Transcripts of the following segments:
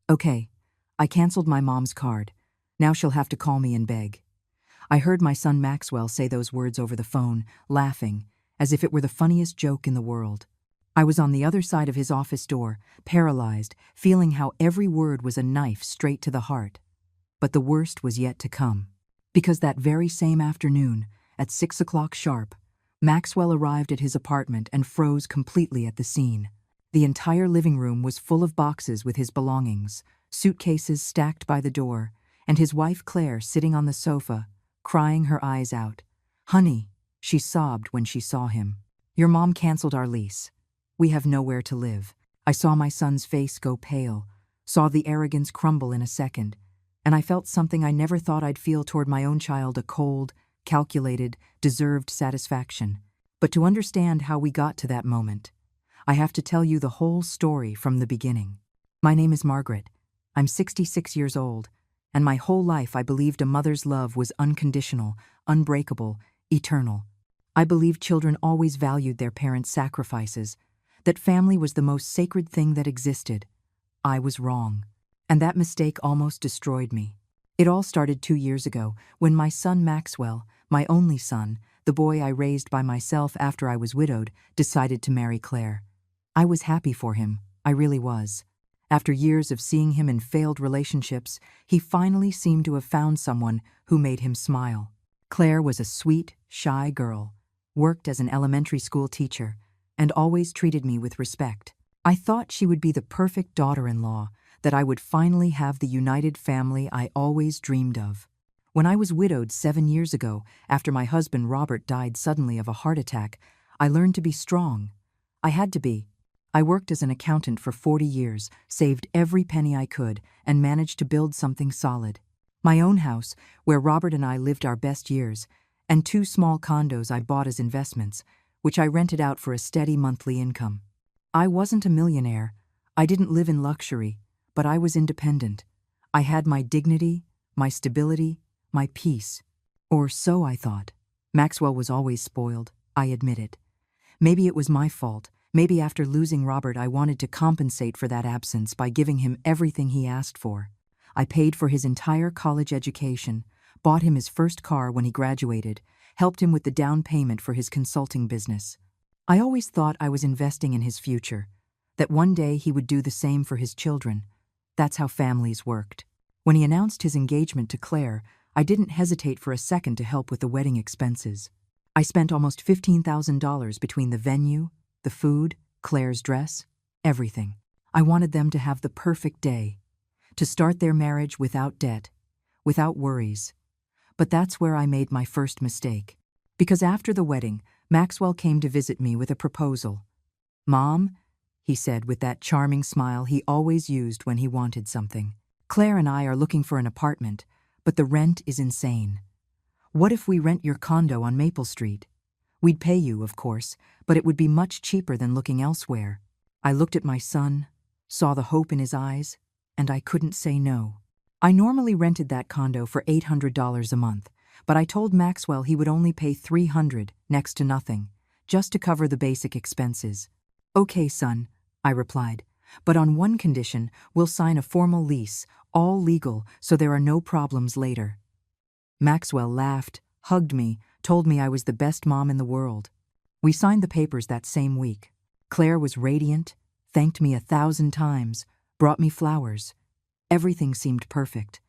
Okay, I canceled my mom's card. Now she'll have to call me and beg. I heard my son Maxwell say those words over the phone, laughing, as if it were the funniest joke in the world. I was on the other side of his office door, paralyzed, feeling how every word was a knife straight to the heart. But the worst was yet to come. Because that very same afternoon, at 6 o'clock sharp, Maxwell arrived at his apartment and froze completely at the scene. The entire living room was full of boxes with his belongings, suitcases stacked by the door, and his wife Claire sitting on the sofa, crying her eyes out. "Honey," she sobbed when she saw him. "Your mom canceled our lease. We have nowhere to live." I saw my son's face go pale, saw the arrogance crumble in a second, and I felt something I never thought I'd feel toward my own child, a cold, calculated, deserved satisfaction. But to understand how we got to that moment, I have to tell you the whole story from the beginning. My name is Margaret. I'm 66 years old, and my whole life I believed a mother's love was unconditional, unbreakable, eternal. I believed children always valued their parents' sacrifices, that family was the most sacred thing that existed. I was wrong, and that mistake almost destroyed me. It all started 2 years ago, when my son Maxwell, my only son, the boy I raised by myself after I was widowed, decided to marry Claire. I was happy for him, I really was. After years of seeing him in failed relationships, he finally seemed to have found someone who made him smile. Claire was a sweet, shy girl, worked as an elementary school teacher, and always treated me with respect. I thought she would be the perfect daughter-in-law, that I would finally have the united family I always dreamed of. When I was widowed 7 years ago, after my husband Robert died suddenly of a heart attack, I learned to be strong. I had to be. I worked as an accountant for 40 years, saved every penny I could, and managed to build something solid. My own house, where Robert and I lived our best years, and 2 small condos I bought as investments, which I rented out for a steady monthly income. I wasn't a millionaire. I didn't live in luxury, but I was independent. I had my dignity, my stability, my peace. Or so I thought. Maxwell was always spoiled, I admit it. Maybe it was my fault. Maybe after losing Robert I wanted to compensate for that absence by giving him everything he asked for. I paid for his entire college education, bought him his first car when he graduated, helped him with the down payment for his consulting business. I always thought I was investing in his future, that one day he would do the same for his children. That's how families worked. When he announced his engagement to Claire, I didn't hesitate for a second to help with the wedding expenses. I spent almost $15,000 between the venue, the food, Claire's dress, everything. I wanted them to have the perfect day, to start their marriage without debt, without worries. But that's where I made my first mistake. Because after the wedding, Maxwell came to visit me with a proposal. "Mom," he said with that charming smile he always used when he wanted something, "Claire and I are looking for an apartment, but the rent is insane. What if we rent your condo on Maple Street? We'd pay you, of course, but it would be much cheaper than looking elsewhere." I looked at my son, saw the hope in his eyes, and I couldn't say no. I normally rented that condo for $800 a month, but I told Maxwell he would only pay $300, next to nothing, just to cover the basic expenses. "Okay, son," I replied, "but on one condition, we'll sign a formal lease, all legal, so there are no problems later." Maxwell laughed, hugged me, told me I was the best mom in the world. We signed the papers that same week. Claire was radiant, thanked me 1,000 times, brought me flowers. Everything seemed perfect.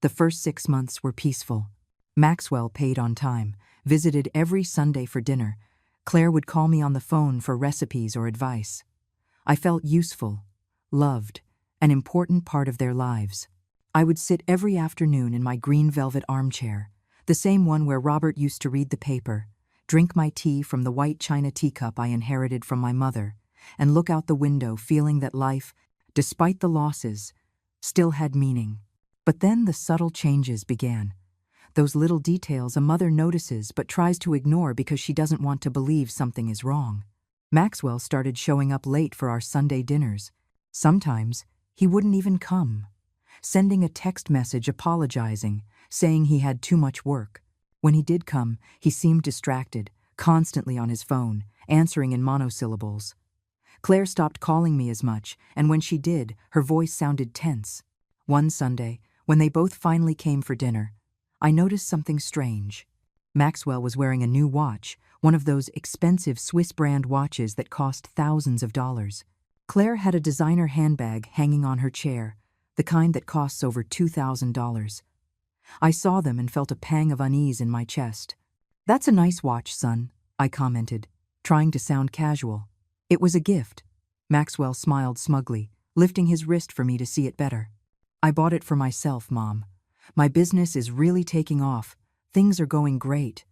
The first 6 months were peaceful. Maxwell paid on time, visited every Sunday for dinner. Claire would call me on the phone for recipes or advice. I felt useful, loved, an important part of their lives. I would sit every afternoon in my green velvet armchair, the same one where Robert used to read the paper, drink my tea from the white china teacup I inherited from my mother, and look out the window feeling that life, despite the losses, still had meaning. But then the subtle changes began. Those little details a mother notices but tries to ignore because she doesn't want to believe something is wrong. Maxwell started showing up late for our Sunday dinners. Sometimes he wouldn't even come, sending a text message apologizing, saying he had too much work. When he did come, he seemed distracted, constantly on his phone, answering in monosyllables. Claire stopped calling me as much, and when she did, her voice sounded tense. One Sunday, when they both finally came for dinner, I noticed something strange. Maxwell was wearing a new watch, one of those expensive Swiss brand watches that cost thousands of dollars. Claire had a designer handbag hanging on her chair, the kind that costs over $2,000. I saw them and felt a pang of unease in my chest. "That's a nice watch, son," I commented, trying to sound casual. "It was a gift." Maxwell smiled smugly, lifting his wrist for me to see it better. "I bought it for myself, Mom. My business is really taking off. Things are going great."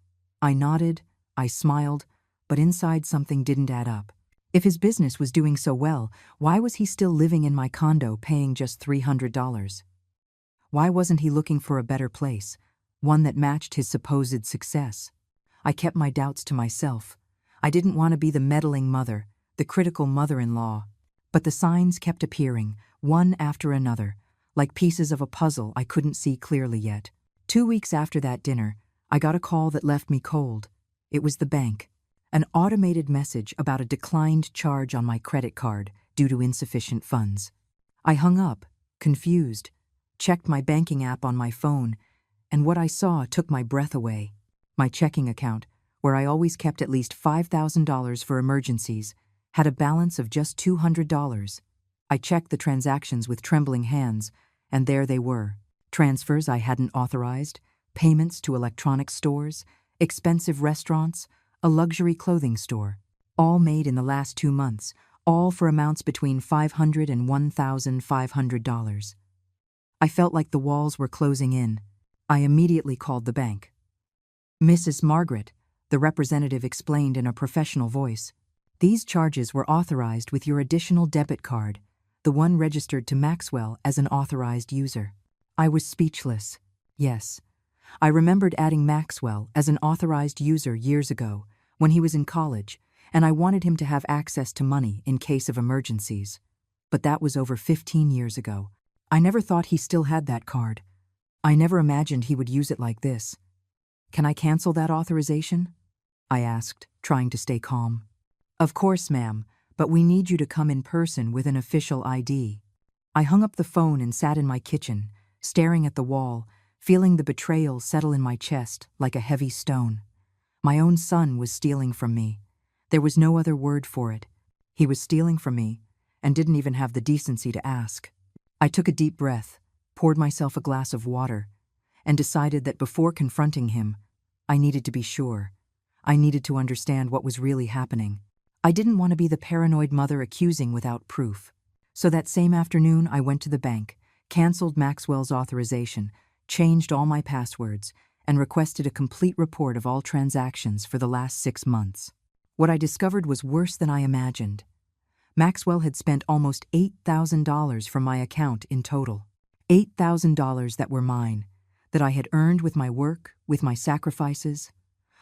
I nodded, I smiled, but inside something didn't add up. If his business was doing so well, why was he still living in my condo paying just $300? Why wasn't he looking for a better place, one that matched his supposed success? I kept my doubts to myself. I didn't want to be the meddling mother, the critical mother-in-law. But the signs kept appearing, one after another, like pieces of a puzzle I couldn't see clearly yet. 2 weeks after that dinner, I got a call that left me cold. It was the bank. An automated message about a declined charge on my credit card due to insufficient funds. I hung up, confused, checked my banking app on my phone, and what I saw took my breath away. My checking account, where I always kept at least $5,000 for emergencies, had a balance of just $200. I checked the transactions with trembling hands, and there they were. Transfers I hadn't authorized, payments to electronic stores, expensive restaurants, a luxury clothing store, all made in the last 2 months, all for amounts between $500 and $1,500. I felt like the walls were closing in. I immediately called the bank. "Mrs. Margaret," the representative explained in a professional voice, "these charges were authorized with your additional debit card, the one registered to Maxwell as an authorized user." I was speechless. Yes, I remembered adding Maxwell as an authorized user years ago, when he was in college, and I wanted him to have access to money in case of emergencies. But that was over 15 years ago. I never thought he still had that card. I never imagined he would use it like this. "Can I cancel that authorization?" I asked, trying to stay calm. "Of course, ma'am, but we need you to come in person with an official ID." I hung up the phone and sat in my kitchen, staring at the wall, feeling the betrayal settle in my chest like a heavy stone. My own son was stealing from me. There was no other word for it. He was stealing from me, and didn't even have the decency to ask. I took a deep breath, poured myself a glass of water, and decided that before confronting him, I needed to be sure. I needed to understand what was really happening. I didn't want to be the paranoid mother accusing without proof. So that same afternoon, I went to the bank, canceled Maxwell's authorization, changed all my passwords, and requested a complete report of all transactions for the last 6 months. What I discovered was worse than I imagined. Maxwell had spent almost $8,000 from my account in total. $8,000 that were mine, that I had earned with my work, with my sacrifices.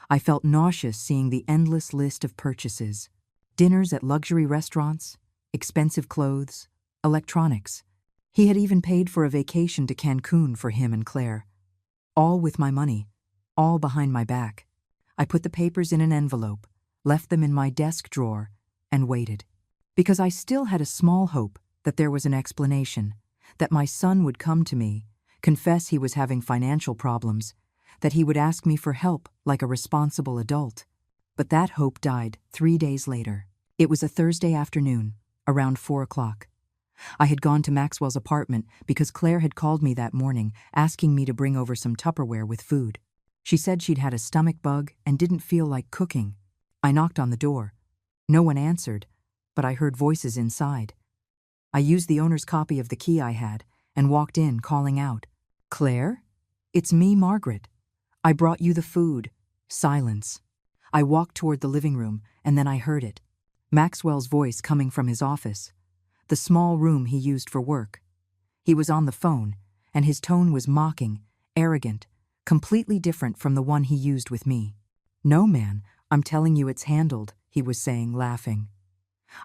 I felt nauseous seeing the endless list of purchases. Dinners at luxury restaurants, expensive clothes, electronics. He had even paid for a vacation to Cancun for him and Claire. All with my money, all behind my back. I put the papers in an envelope, left them in my desk drawer, and waited. Because I still had a small hope that there was an explanation, that my son would come to me, confess he was having financial problems, that he would ask me for help like a responsible adult. But that hope died 3 days later. It was a Thursday afternoon, around 4 o'clock. I had gone to Maxwell's apartment because Claire had called me that morning asking me to bring over some Tupperware with food. She said she'd had a stomach bug and didn't feel like cooking. I knocked on the door. No one answered, but I heard voices inside. I used the owner's copy of the key I had and walked in, calling out, "Claire? It's me, Margaret. I brought you the food." Silence. I walked toward the living room, and then I heard it. Maxwell's voice coming from his office, the small room he used for work. He was on the phone, and his tone was mocking, arrogant, completely different from the one he used with me. "No, man, I'm telling you it's handled," he was saying, laughing.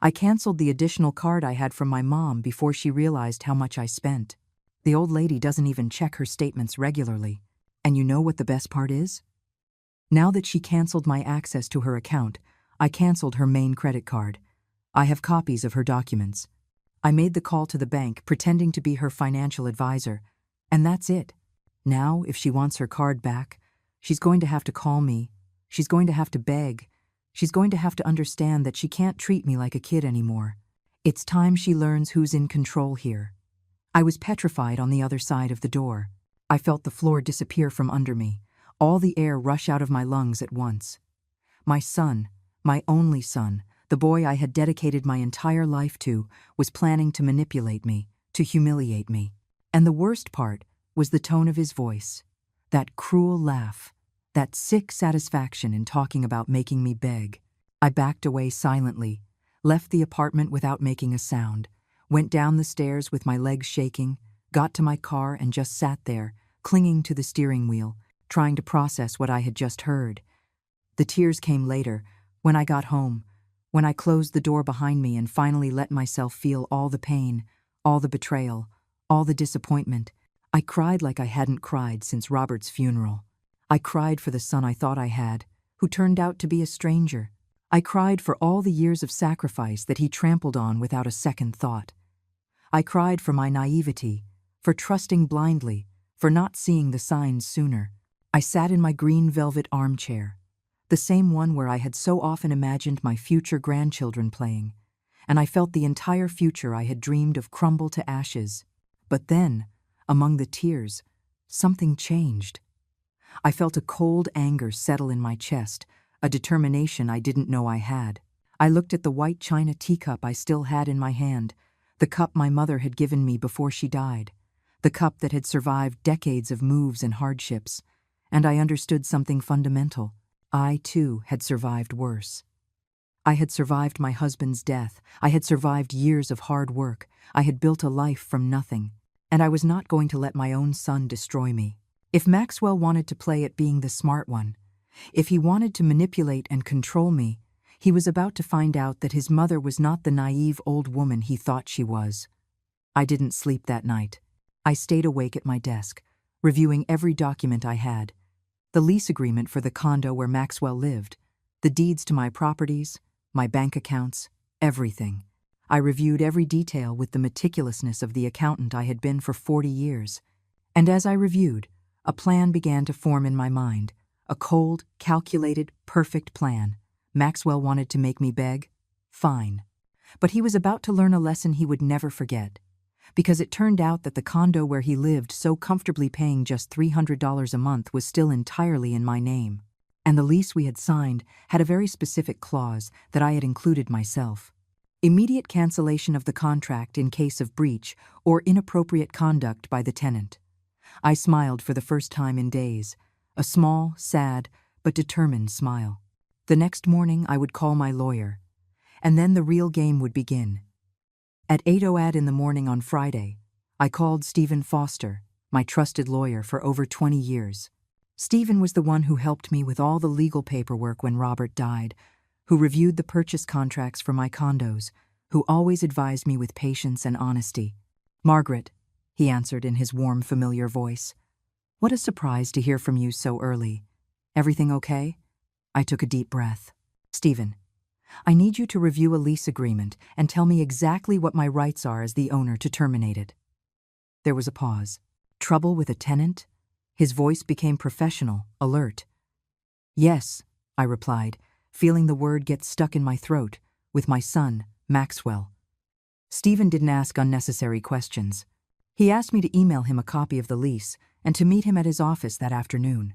"I canceled the additional card I had from my mom before she realized how much I spent. The old lady doesn't even check her statements regularly. And you know what the best part is? Now that she canceled my access to her account, I canceled her main credit card. I have copies of her documents. I made the call to the bank, pretending to be her financial advisor, and that's it. Now, if she wants her card back, she's going to have to call me. She's going to have to beg. She's going to have to understand that she can't treat me like a kid anymore. It's time she learns who's in control here. I was petrified on the other side of the door. I felt the floor disappear from under me, all the air rush out of my lungs at once. My son, my only son, the boy I had dedicated my entire life to, was planning to manipulate me, to humiliate me. And the worst part was the tone of his voice. That cruel laugh, that sick satisfaction in talking about making me beg. I backed away silently, left the apartment without making a sound, went down the stairs with my legs shaking, got to my car and just sat there, clinging to the steering wheel, trying to process what I had just heard. The tears came later, when I got home, when I closed the door behind me and finally let myself feel all the pain, all the betrayal, all the disappointment. I cried like I hadn't cried since Robert's funeral. I cried for the son I thought I had, who turned out to be a stranger. I cried for all the years of sacrifice that he trampled on without a second thought. I cried for my naivety, for trusting blindly, for not seeing the signs sooner. I sat in my green velvet armchair, the same one where I had so often imagined my future grandchildren playing, and I felt the entire future I had dreamed of crumble to ashes. But then, among the tears, something changed. I felt a cold anger settle in my chest, a determination I didn't know I had. I looked at the white china teacup I still had in my hand, the cup my mother had given me before she died, the cup that had survived decades of moves and hardships, and I understood something fundamental. I, too, had survived worse. I had survived my husband's death. I had survived years of hard work. I had built a life from nothing, and I was not going to let my own son destroy me. If Maxwell wanted to play at being the smart one, if he wanted to manipulate and control me, he was about to find out that his mother was not the naive old woman he thought she was. I didn't sleep that night. I stayed awake at my desk, reviewing every document I had. The lease agreement for the condo where Maxwell lived, the deeds to my properties, my bank accounts, everything. I reviewed every detail with the meticulousness of the accountant I had been for 40 years. And as I reviewed, a plan began to form in my mind, a cold, calculated, perfect plan. Maxwell wanted to make me beg? Fine. But he was about to learn a lesson he would never forget, because it turned out that the condo where he lived, so comfortably paying just $300 a month, was still entirely in my name. And the lease we had signed had a very specific clause that I had included myself. Immediate cancellation of the contract in case of breach or inappropriate conduct by the tenant. I smiled for the first time in days, a small, sad, but determined smile. The next morning I would call my lawyer, and then the real game would begin. At 8:00 in the morning on Friday, I called Stephen Foster, my trusted lawyer for over 20 years. Stephen was the one who helped me with all the legal paperwork when Robert died, who reviewed the purchase contracts for my condos, who always advised me with patience and honesty. "Margaret," he answered in his warm, familiar voice. "What a surprise to hear from you so early. Everything okay?" I took a deep breath. "Stephen, I need you to review a lease agreement and tell me exactly what my rights are as the owner to terminate it." There was a pause. Trouble with a tenant? His voice became professional, alert. "Yes," I replied, feeling the word get stuck in my throat, "with my son, Maxwell." Stephen didn't ask unnecessary questions. He asked me to email him a copy of the lease and to meet him at his office that afternoon.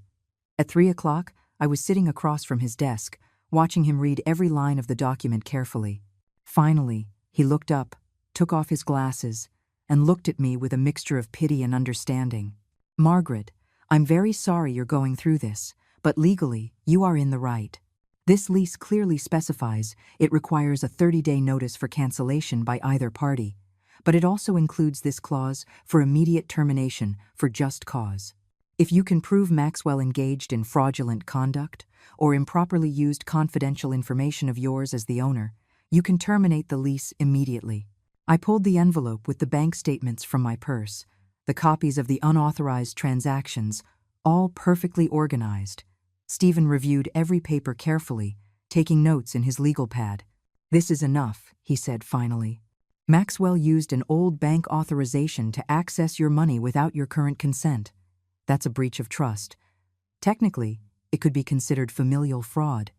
At 3:00, I was sitting across from his desk, watching him read every line of the document carefully. Finally, he looked up, took off his glasses, and looked at me with a mixture of pity and understanding. "Margaret, I'm very sorry you're going through this, but legally, you are in the right. This lease clearly specifies it requires a 30-day notice for cancellation by either party, but it also includes this clause for immediate termination for just cause. If you can prove Maxwell engaged in fraudulent conduct or improperly used confidential information of yours as the owner, you can terminate the lease immediately." I pulled the envelope with the bank statements from my purse, the copies of the unauthorized transactions, all perfectly organized. Stephen reviewed every paper carefully, taking notes in his legal pad. "This is enough," he said finally. "Maxwell used an old bank authorization to access your money without your current consent. That's a breach of trust. Technically, it could be considered familial fraud.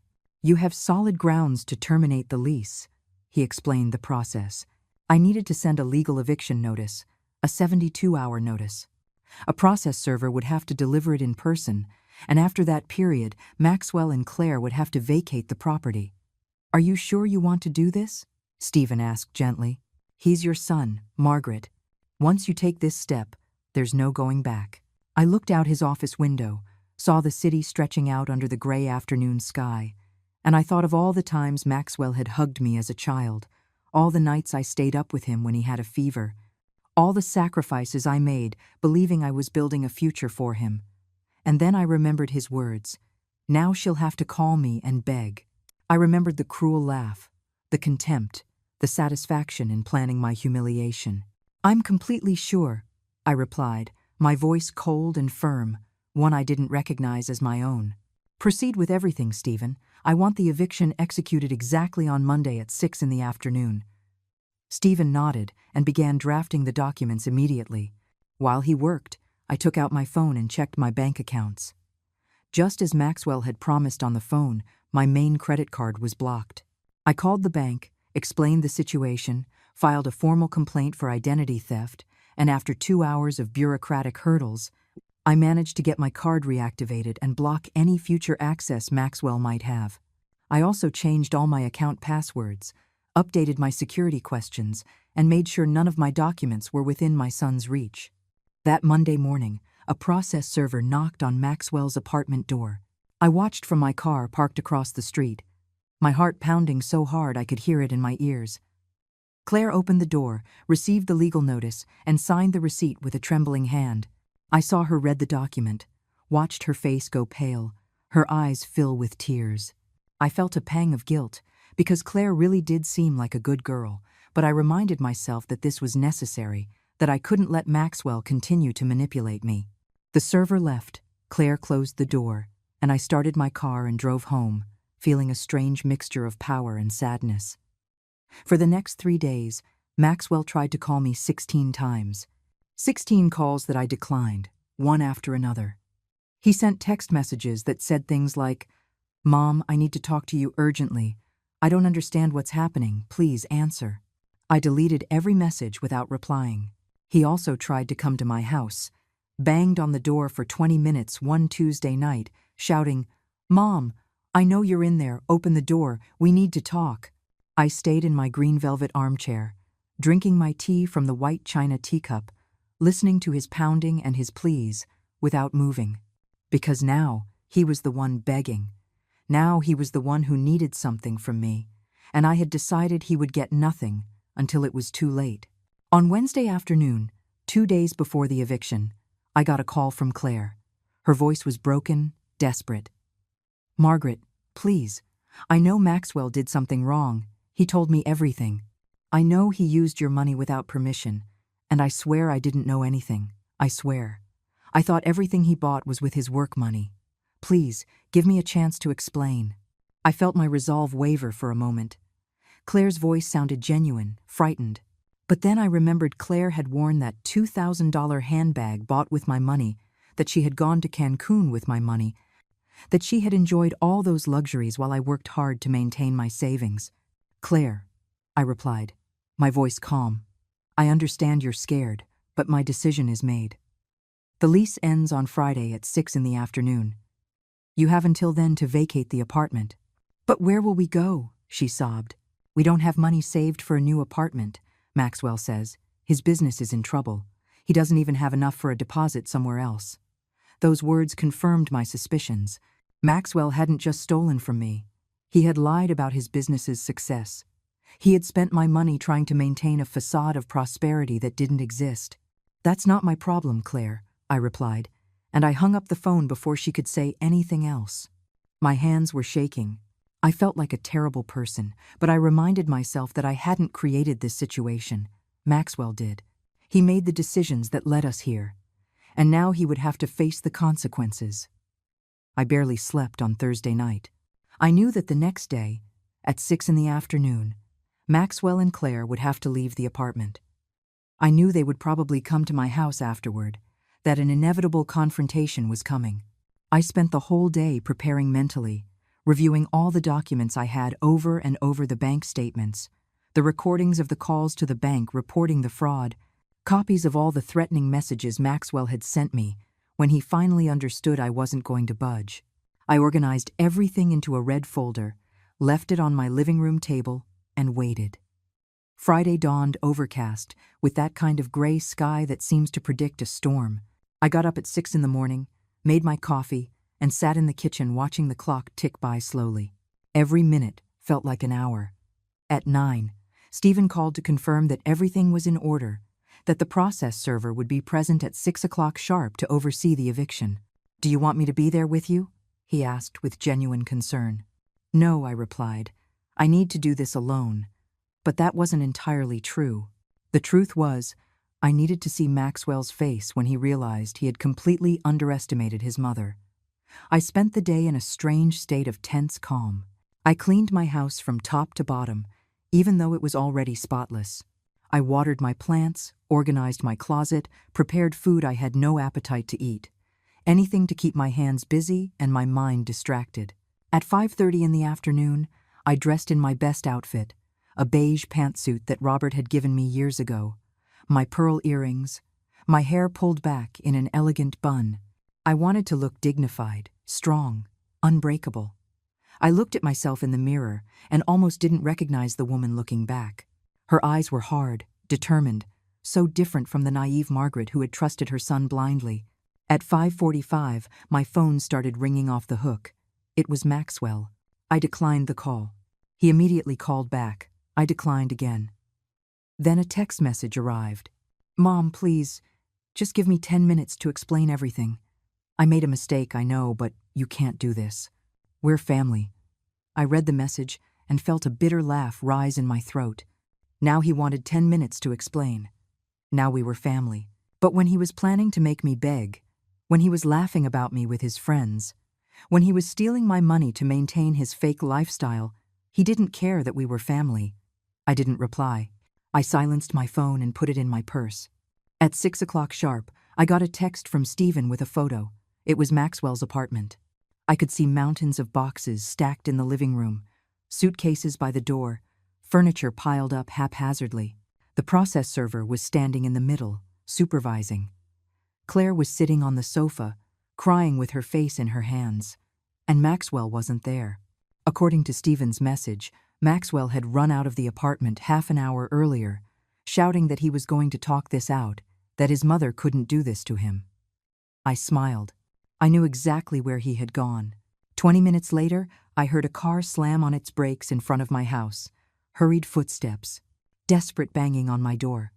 You have solid grounds to terminate the lease." He explained the process. I needed to send a legal eviction notice, a 72-hour notice. A process server would have to deliver it in person, and after that period, Maxwell and Claire would have to vacate the property. "Are you sure you want to do this?" Stephen asked gently. "He's your son, Margaret. Once you take this step, there's no going back." I looked out his office window, saw the city stretching out under the gray afternoon sky, and I thought of all the times Maxwell had hugged me as a child, all the nights I stayed up with him when he had a fever, all the sacrifices I made believing I was building a future for him. And then I remembered his words, "Now she'll have to call me and beg." I remembered the cruel laugh, the contempt, the satisfaction in planning my humiliation. "I'm completely sure," I replied, my voice cold and firm, one I didn't recognize as my own. "Proceed with everything, Stephen. I want the eviction executed exactly on Monday at 6 in the afternoon." Stephen nodded and began drafting the documents immediately. While he worked, I took out my phone and checked my bank accounts. Just as Maxwell had promised on the phone, my main credit card was blocked. I called the bank, explained the situation, filed a formal complaint for identity theft, and after 2 hours of bureaucratic hurdles, I managed to get my card reactivated and block any future access Maxwell might have. I also changed all my account passwords, updated my security questions, and made sure none of my documents were within my son's reach. That Monday morning, a process server knocked on Maxwell's apartment door. I watched from my car parked across the street, my heart pounding so hard I could hear it in my ears. Claire opened the door, received the legal notice, and signed the receipt with a trembling hand. I saw her read the document, watched her face go pale, her eyes fill with tears. I felt a pang of guilt, because Claire really did seem like a good girl, but I reminded myself that this was necessary, that I couldn't let Maxwell continue to manipulate me. The server left, Claire closed the door, and I started my car and drove home, feeling a strange mixture of power and sadness. For the next 3 days, Maxwell tried to call me 16 times. 16 calls that I declined, one after another. He sent text messages that said things like, "Mom, I need to talk to you urgently. I don't understand what's happening. Please answer." I deleted every message without replying. He also tried to come to my house, banged on the door for 20 minutes one Tuesday night, shouting, "Mom, I know you're in there. Open the door. We need to talk." I stayed in my green velvet armchair, drinking my tea from the white china teacup, listening to his pounding and his pleas, without moving. Because now he was the one begging. Now he was the one who needed something from me, and I had decided he would get nothing until it was too late. On Wednesday afternoon, 2 days before the eviction, I got a call from Claire. Her voice was broken, desperate. "Margaret, please. I know Maxwell did something wrong. He told me everything. I know he used your money without permission, and I swear I didn't know anything. I swear. I thought everything he bought was with his work money. Please, give me a chance to explain." I felt my resolve waver for a moment. Claire's voice sounded genuine, frightened. But then I remembered Claire had worn that $2,000 handbag bought with my money, that she had gone to Cancun with my money, that she had enjoyed all those luxuries while I worked hard to maintain my savings. "Claire," I replied, my voice calm, "I understand you're scared, but my decision is made. The lease ends on Friday at 6 in the afternoon. You have until then to vacate the apartment." "But where will we go?" she sobbed. "We don't have money saved for a new apartment," Maxwell says. "His business is in trouble. He doesn't even have enough for a deposit somewhere else." Those words confirmed my suspicions. Maxwell hadn't just stolen from me. He had lied about his business's success. He had spent my money trying to maintain a facade of prosperity that didn't exist. "That's not my problem, Claire," I replied, and I hung up the phone before she could say anything else. My hands were shaking. I felt like a terrible person, but I reminded myself that I hadn't created this situation. Maxwell did. He made the decisions that led us here, and now he would have to face the consequences. I barely slept on Thursday night. I knew that the next day, at 6 in the afternoon, Maxwell and Claire would have to leave the apartment. I knew they would probably come to my house afterward, that an inevitable confrontation was coming. I spent the whole day preparing mentally, reviewing all the documents I had over and over: the bank statements, the recordings of the calls to the bank reporting the fraud, copies of all the threatening messages Maxwell had sent me when he finally understood I wasn't going to budge. I organized everything into a red folder, left it on my living room table, and waited. Friday dawned overcast, with that kind of gray sky that seems to predict a storm. I got up at 6 a.m, made my coffee, and sat in the kitchen watching the clock tick by slowly. Every minute felt like an hour. At 9, Stephen called to confirm that everything was in order, that the process server would be present at 6 o'clock sharp to oversee the eviction. "Do you want me to be there with you?" he asked with genuine concern. "No," I replied. "I need to do this alone." But that wasn't entirely true. The truth was, I needed to see Maxwell's face when he realized he had completely underestimated his mother. I spent the day in a strange state of tense calm. I cleaned my house from top to bottom, even though it was already spotless. I watered my plants, organized my closet, prepared food I had no appetite to eat. Anything to keep my hands busy and my mind distracted. At 5:30 in the afternoon, I dressed in my best outfit, a beige pantsuit that Robert had given me years ago, my pearl earrings, my hair pulled back in an elegant bun. I wanted to look dignified, strong, unbreakable. I looked at myself in the mirror and almost didn't recognize the woman looking back. Her eyes were hard, determined, so different from the naive Margaret who had trusted her son blindly. At 5:45, my phone started ringing off the hook. It was Maxwell. I declined the call. He immediately called back. I declined again. Then a text message arrived. "Mom, please, just give me 10 minutes to explain everything. I made a mistake, I know, but you can't do this. We're family." I read the message and felt a bitter laugh rise in my throat. Now he wanted 10 minutes to explain. Now we were family. But when he was planning to make me beg, when he was laughing about me with his friends, when he was stealing my money to maintain his fake lifestyle, he didn't care that we were family. I didn't reply. I silenced my phone and put it in my purse. At 6 o'clock sharp, I got a text from Stephen with a photo. It was Maxwell's apartment. I could see mountains of boxes stacked in the living room, suitcases by the door, furniture piled up haphazardly. The process server was standing in the middle, supervising. Claire was sitting on the sofa, crying with her face in her hands. And Maxwell wasn't there. According to Stephen's message, Maxwell had run out of the apartment half an hour earlier, shouting that he was going to talk this out, that his mother couldn't do this to him. I smiled. I knew exactly where he had gone. 20 minutes later, I heard a car slam on its brakes in front of my house. Hurried footsteps. Desperate banging on my door.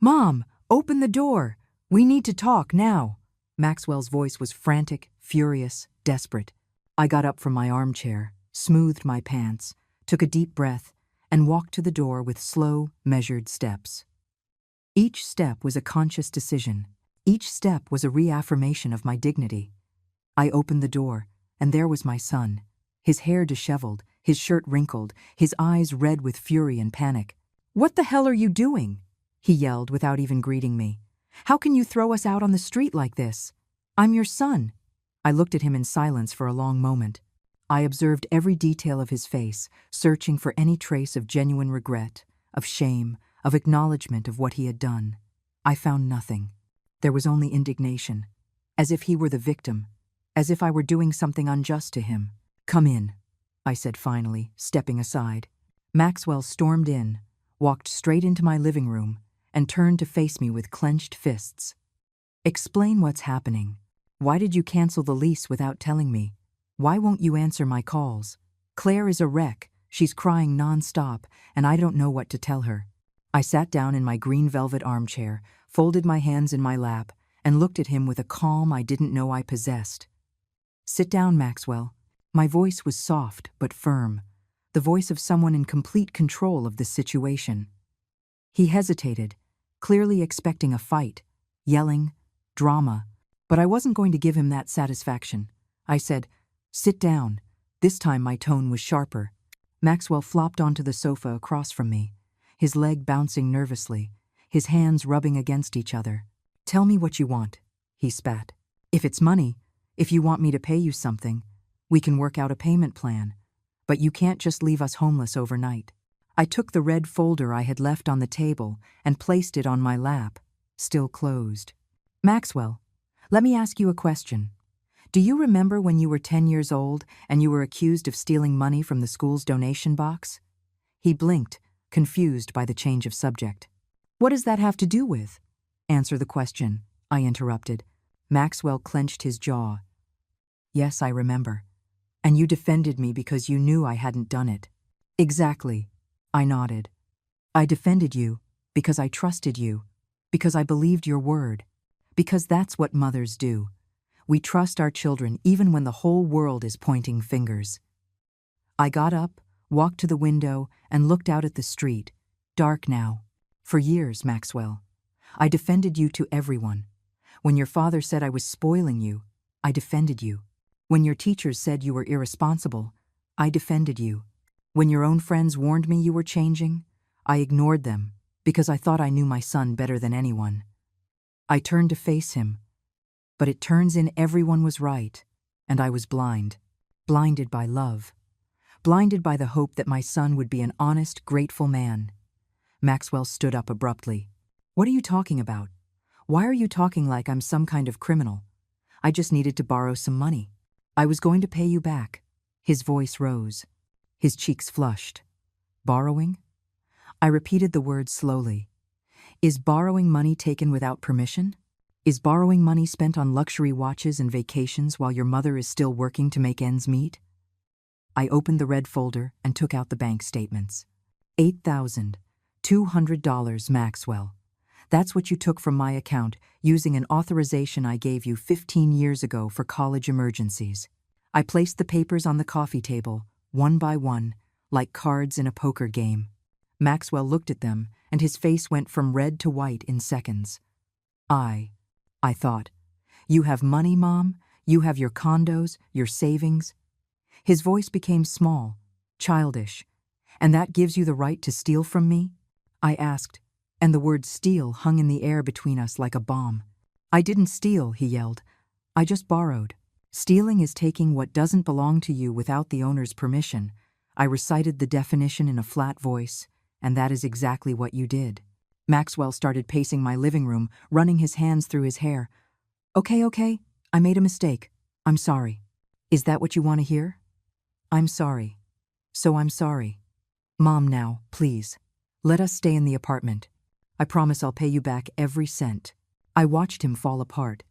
"Mom, open the door! We need to talk now!" Maxwell's voice was frantic, furious, desperate. I got up from my armchair, smoothed my pants, took a deep breath, and walked to the door with slow, measured steps. Each step was a conscious decision. Each step was a reaffirmation of my dignity. I opened the door, and there was my son, his hair disheveled, his shirt wrinkled, his eyes red with fury and panic. "What the hell are you doing?" he yelled without even greeting me. "How can you throw us out on the street like this? I'm your son." I looked at him in silence for a long moment. I observed every detail of his face, searching for any trace of genuine regret, of shame, of acknowledgement of what he had done. I found nothing. There was only indignation, as if he were the victim, as if I were doing something unjust to him. "Come in," I said finally, stepping aside. Maxwell stormed in, walked straight into my living room, and turned to face me with clenched fists. "Explain what's happening. Why did you cancel the lease without telling me? Why won't you answer my calls? Claire is a wreck. She's crying nonstop, and I don't know what to tell her." I sat down in my green velvet armchair, folded my hands in my lap, and looked at him with a calm I didn't know I possessed. "Sit down, Maxwell." My voice was soft but firm, the voice of someone in complete control of the situation. He hesitated, clearly expecting a fight, yelling, drama, but I wasn't going to give him that satisfaction. I said, "Sit down." This time my tone was sharper. Maxwell flopped onto the sofa across from me, his leg bouncing nervously, his hands rubbing against each other. "Tell me what you want," he spat. "If it's money, if you want me to pay you something, we can work out a payment plan. But you can't just leave us homeless overnight." I took the red folder I had left on the table and placed it on my lap, still closed. "Maxwell, let me ask you a question. Do you remember when you were 10 years old and you were accused of stealing money from the school's donation box?" He blinked, confused by the change of subject. "What does that have to do with?" "Answer the question," I interrupted. Maxwell clenched his jaw. "Yes, I remember. And you defended me because you knew I hadn't done it." "Exactly," I nodded. "I defended you because I trusted you, because I believed your word, because that's what mothers do. We trust our children even when the whole world is pointing fingers." I got up, walked to the window, and looked out at the street, dark now. "For years, Maxwell, I defended you to everyone. When your father said I was spoiling you, I defended you. When your teachers said you were irresponsible, I defended you. When your own friends warned me you were changing, I ignored them because I thought I knew my son better than anyone." I turned to face him, but it turns in everyone was right, and I was blind. Blinded by love. Blinded by the hope that my son would be an honest, grateful man. Maxwell stood up abruptly. "What are you talking about? Why are you talking like I'm some kind of criminal? I just needed to borrow some money. I was going to pay you back." His voice rose. His cheeks flushed. "Borrowing?" I repeated the word slowly. "Is borrowing money taken without permission? Is borrowing money spent on luxury watches and vacations while your mother is still working to make ends meet?" I opened the red folder and took out the bank statements. $8,200, Maxwell. That's what you took from my account using an authorization I gave you 15 years ago for college emergencies. I placed the papers on the coffee table, one by one, like cards in a poker game. Maxwell looked at them, and his face went from red to white in seconds. I thought, "You have money, Mom? You have your condos, your savings?" His voice became small, childish. "And that gives you the right to steal from me?" I asked, and the word steal hung in the air between us like a bomb. "I didn't steal," he yelled. "I just borrowed. Stealing is taking what doesn't belong to you without the owner's permission." I recited the definition in a flat voice, and that is exactly what you did. Maxwell started pacing my living room, running his hands through his hair. Okay, I made a mistake. I'm sorry." "Is that what you want to hear?" "I'm sorry. So I'm sorry. Mom, now, please. Let us stay in the apartment. I promise I'll pay you back every cent." I watched him fall apart,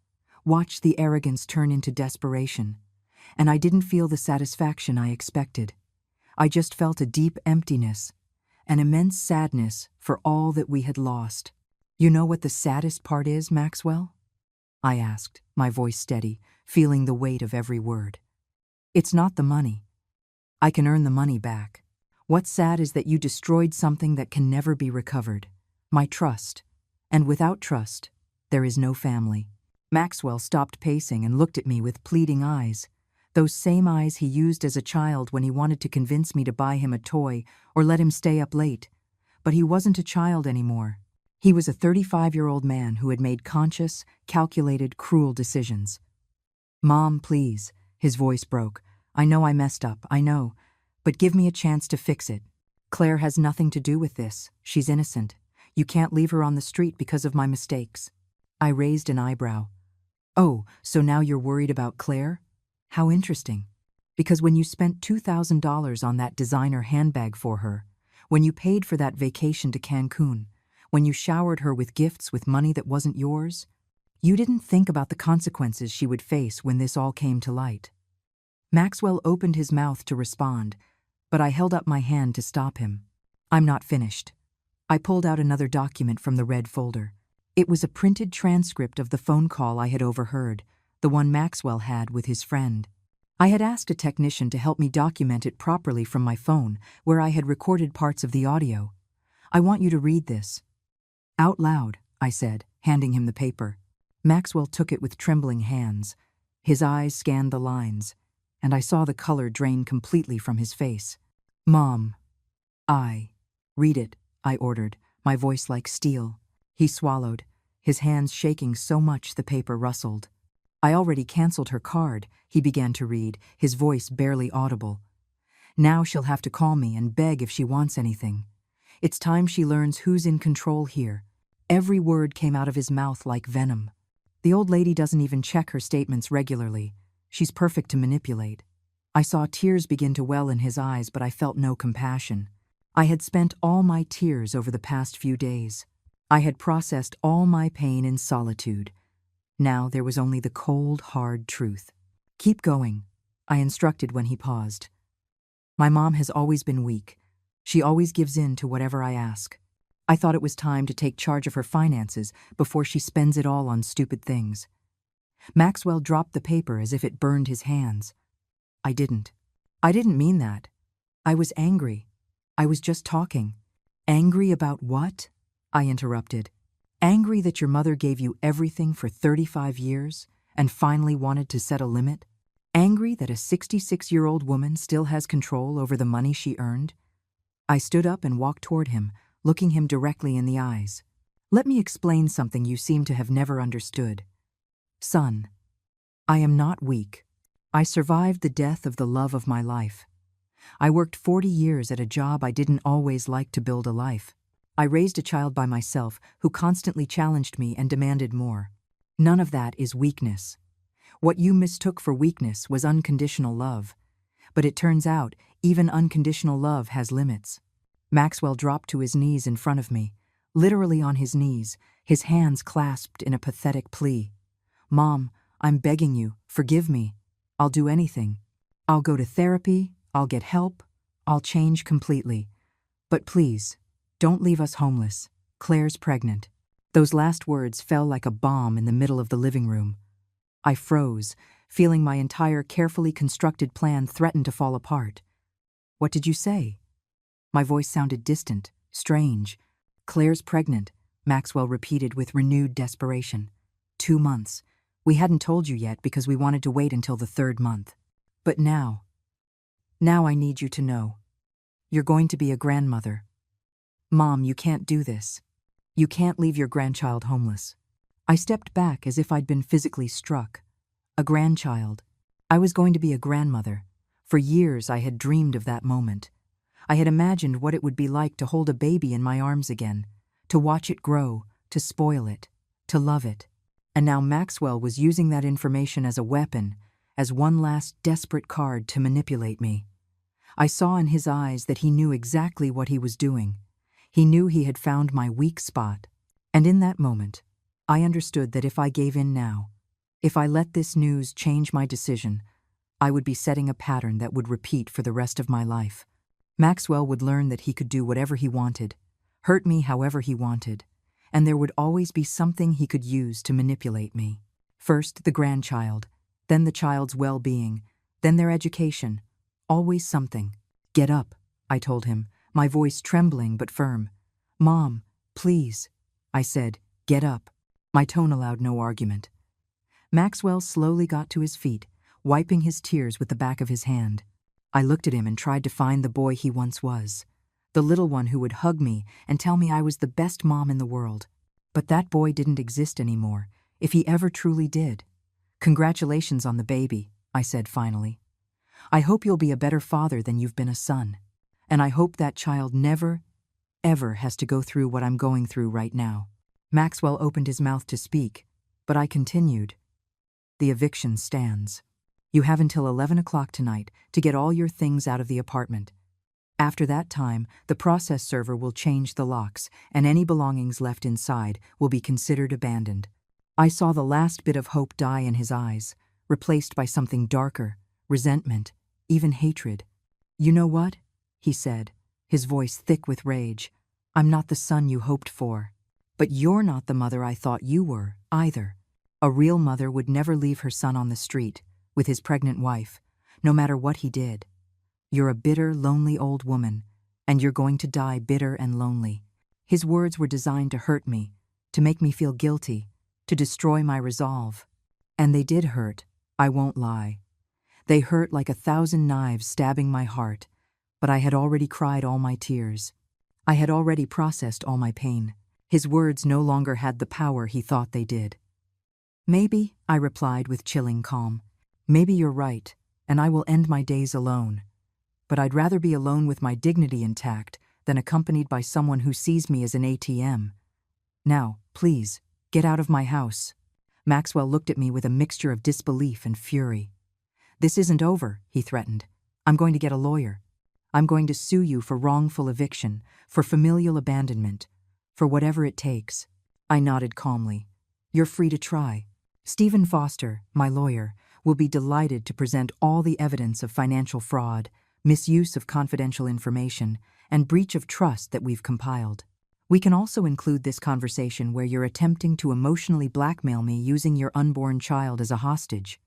watched the arrogance turn into desperation, and I didn't feel the satisfaction I expected. I just felt a deep emptiness, an immense sadness for all that we had lost. "You know what the saddest part is, Maxwell?" I asked, my voice steady, feeling the weight of every word. "It's not the money. I can earn the money back. What's sad is that you destroyed something that can never be recovered. My trust. And without trust, there is no family." Maxwell stopped pacing and looked at me with pleading eyes. Those same eyes he used as a child when he wanted to convince me to buy him a toy or let him stay up late. But he wasn't a child anymore. He was a 35-year-old man who had made conscious, calculated, cruel decisions. "Mom, please," his voice broke. "I know I messed up, I know. But give me a chance to fix it. Claire has nothing to do with this. She's innocent. You can't leave her on the street because of my mistakes." I raised an eyebrow. "Oh, so now you're worried about Claire? How interesting. Because when you spent $2,000 on that designer handbag for her, when you paid for that vacation to Cancun, when you showered her with gifts with money that wasn't yours, you didn't think about the consequences she would face when this all came to light." Maxwell opened his mouth to respond, but I held up my hand to stop him. "I'm not finished." I pulled out another document from the red folder. It was a printed transcript of the phone call I had overheard, the one Maxwell had with his friend. I had asked a technician to help me document it properly from my phone, where I had recorded parts of the audio. "I want you to read this." "Out loud," I said, handing him the paper. Maxwell took it with trembling hands. His eyes scanned the lines, and I saw the color drain completely from his face. Mom, read it, I ordered, my voice like steel. He swallowed, his hands shaking so much the paper rustled. I already canceled her card, he began to read, his voice barely audible. Now she'll have to call me and beg if she wants anything. It's time she learns who's in control here. Every word came out of his mouth like venom. The old lady doesn't even check her statements regularly. She's perfect to manipulate. I saw tears begin to well in his eyes, but I felt no compassion. I had spent all my tears over the past few days. I had processed all my pain in solitude. Now there was only the cold, hard truth. Keep going, I instructed when he paused. My mom has always been weak. She always gives in to whatever I ask. I thought it was time to take charge of her finances before she spends it all on stupid things. Maxwell dropped the paper as if it burned his hands. I didn't mean that. I was angry. I was just talking. Angry about what? I interrupted. Angry that your mother gave you everything for 35 years and finally wanted to set a limit? Angry that a 66-year-old woman still has control over the money she earned? I stood up and walked toward him, looking him directly in the eyes. Let me explain something you seem to have never understood. Son, I am not weak. I survived the death of the love of my life. I worked 40 years at a job I didn't always like to build a life. I raised a child by myself who constantly challenged me and demanded more. None of that is weakness. What you mistook for weakness was unconditional love. But it turns out, even unconditional love has limits. Maxwell dropped to his knees in front of me, literally on his knees, his hands clasped in a pathetic plea. Mom, I'm begging you, forgive me. I'll do anything. I'll go to therapy, I'll get help, I'll change completely. But please, don't leave us homeless. Claire's pregnant. Those last words fell like a bomb in the middle of the living room. I froze, feeling my entire carefully constructed plan threaten to fall apart. What did you say? My voice sounded distant, strange. Claire's pregnant, Maxwell repeated with renewed desperation. 2 months. We hadn't told you yet because we wanted to wait until the 3rd month. But now I need you to know. You're going to be a grandmother. Mom, you can't do this. You can't leave your grandchild homeless. I stepped back as if I'd been physically struck. A grandchild. I was going to be a grandmother. For years I had dreamed of that moment. I had imagined what it would be like to hold a baby in my arms again, to watch it grow, to spoil it, to love it. And now Maxwell was using that information as a weapon, as one last desperate card to manipulate me. I saw in his eyes that he knew exactly what he was doing. He knew he had found my weak spot. And in that moment, I understood that if I gave in now, if I let this news change my decision, I would be setting a pattern that would repeat for the rest of my life. Maxwell would learn that he could do whatever he wanted, hurt me however he wanted, and there would always be something he could use to manipulate me. First, the grandchild, then the child's well-being, then their education. Always something. Get up, I told him, my voice trembling but firm. Mom, please, I said, get up. My tone allowed no argument. Maxwell slowly got to his feet, wiping his tears with the back of his hand. I looked at him and tried to find the boy he once was, the little one who would hug me and tell me I was the best mom in the world. But that boy didn't exist anymore, if he ever truly did. Congratulations on the baby, I said finally. I hope you'll be a better father than you've been a son. And I hope that child never, ever has to go through what I'm going through right now. Maxwell opened his mouth to speak, but I continued. The eviction stands. You have until 11 o'clock tonight to get all your things out of the apartment. After that time, the process server will change the locks, and any belongings left inside will be considered abandoned. I saw the last bit of hope die in his eyes, replaced by something darker, resentment, even hatred. You know what? He said, his voice thick with rage. I'm not the son you hoped for. But you're not the mother I thought you were, either. A real mother would never leave her son on the street, with his pregnant wife, no matter what he did. You're a bitter, lonely old woman, and you're going to die bitter and lonely. His words were designed to hurt me, to make me feel guilty, to destroy my resolve. And they did hurt, I won't lie. They hurt like 1,000 knives stabbing my heart, But I had already cried all my tears. I had already processed all my pain. His words no longer had the power he thought they did. "Maybe," I replied with chilling calm. "Maybe you're right, and I will end my days alone. But I'd rather be alone with my dignity intact than accompanied by someone who sees me as an ATM. Now, please, get out of my house." Maxwell looked at me with a mixture of disbelief and fury. "This isn't over," he threatened. "I'm going to get a lawyer. I'm going to sue you for wrongful eviction, for familial abandonment, for whatever it takes." I nodded calmly. "You're free to try. Stephen Foster, my lawyer, will be delighted to present all the evidence of financial fraud, misuse of confidential information, and breach of trust that we've compiled. We can also include this conversation where you're attempting to emotionally blackmail me using your unborn child as a hostage.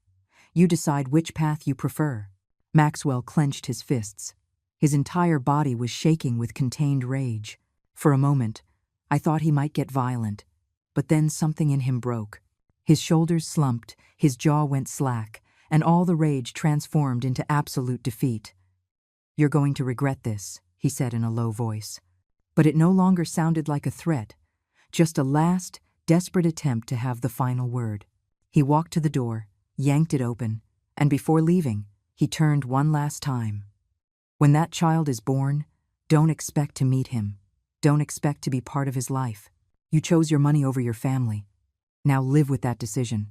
You decide which path you prefer." Maxwell clenched his fists. His entire body was shaking with contained rage. For a moment, I thought he might get violent, but then something in him broke. His shoulders slumped, his jaw went slack, and all the rage transformed into absolute defeat. "You're going to regret this," he said in a low voice. But it no longer sounded like a threat, just a last, desperate attempt to have the final word. He walked to the door, yanked it open, and before leaving, he turned one last time. "When that child is born, don't expect to meet him. Don't expect to be part of his life. You chose your money over your family. Now live with that decision."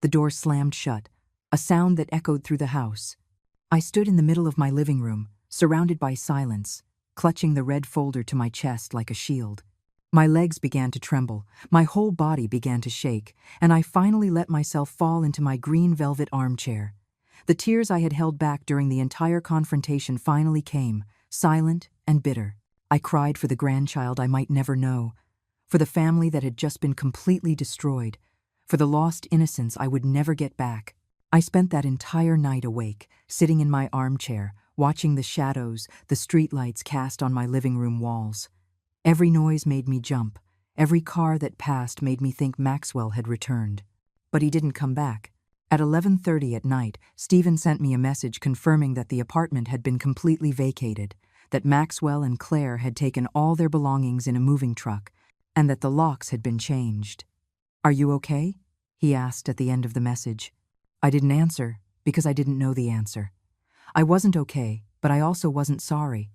The door slammed shut, a sound that echoed through the house. I stood in the middle of my living room, surrounded by silence, clutching the red folder to my chest like a shield. My legs began to tremble, my whole body began to shake, and I finally let myself fall into my green velvet armchair. The tears I had held back during the entire confrontation finally came, silent and bitter. I cried for the grandchild I might never know, for the family that had just been completely destroyed, for the lost innocence I would never get back. I spent that entire night awake, sitting in my armchair, watching the shadows, the streetlights cast on my living room walls. Every noise made me jump. Every car that passed made me think Maxwell had returned. But he didn't come back. At 11:30 at night, Stephen sent me a message confirming that the apartment had been completely vacated, that Maxwell and Claire had taken all their belongings in a moving truck, and that the locks had been changed. "Are you okay?" he asked at the end of the message. I didn't answer because I didn't know the answer. I wasn't okay, but I also wasn't sorry.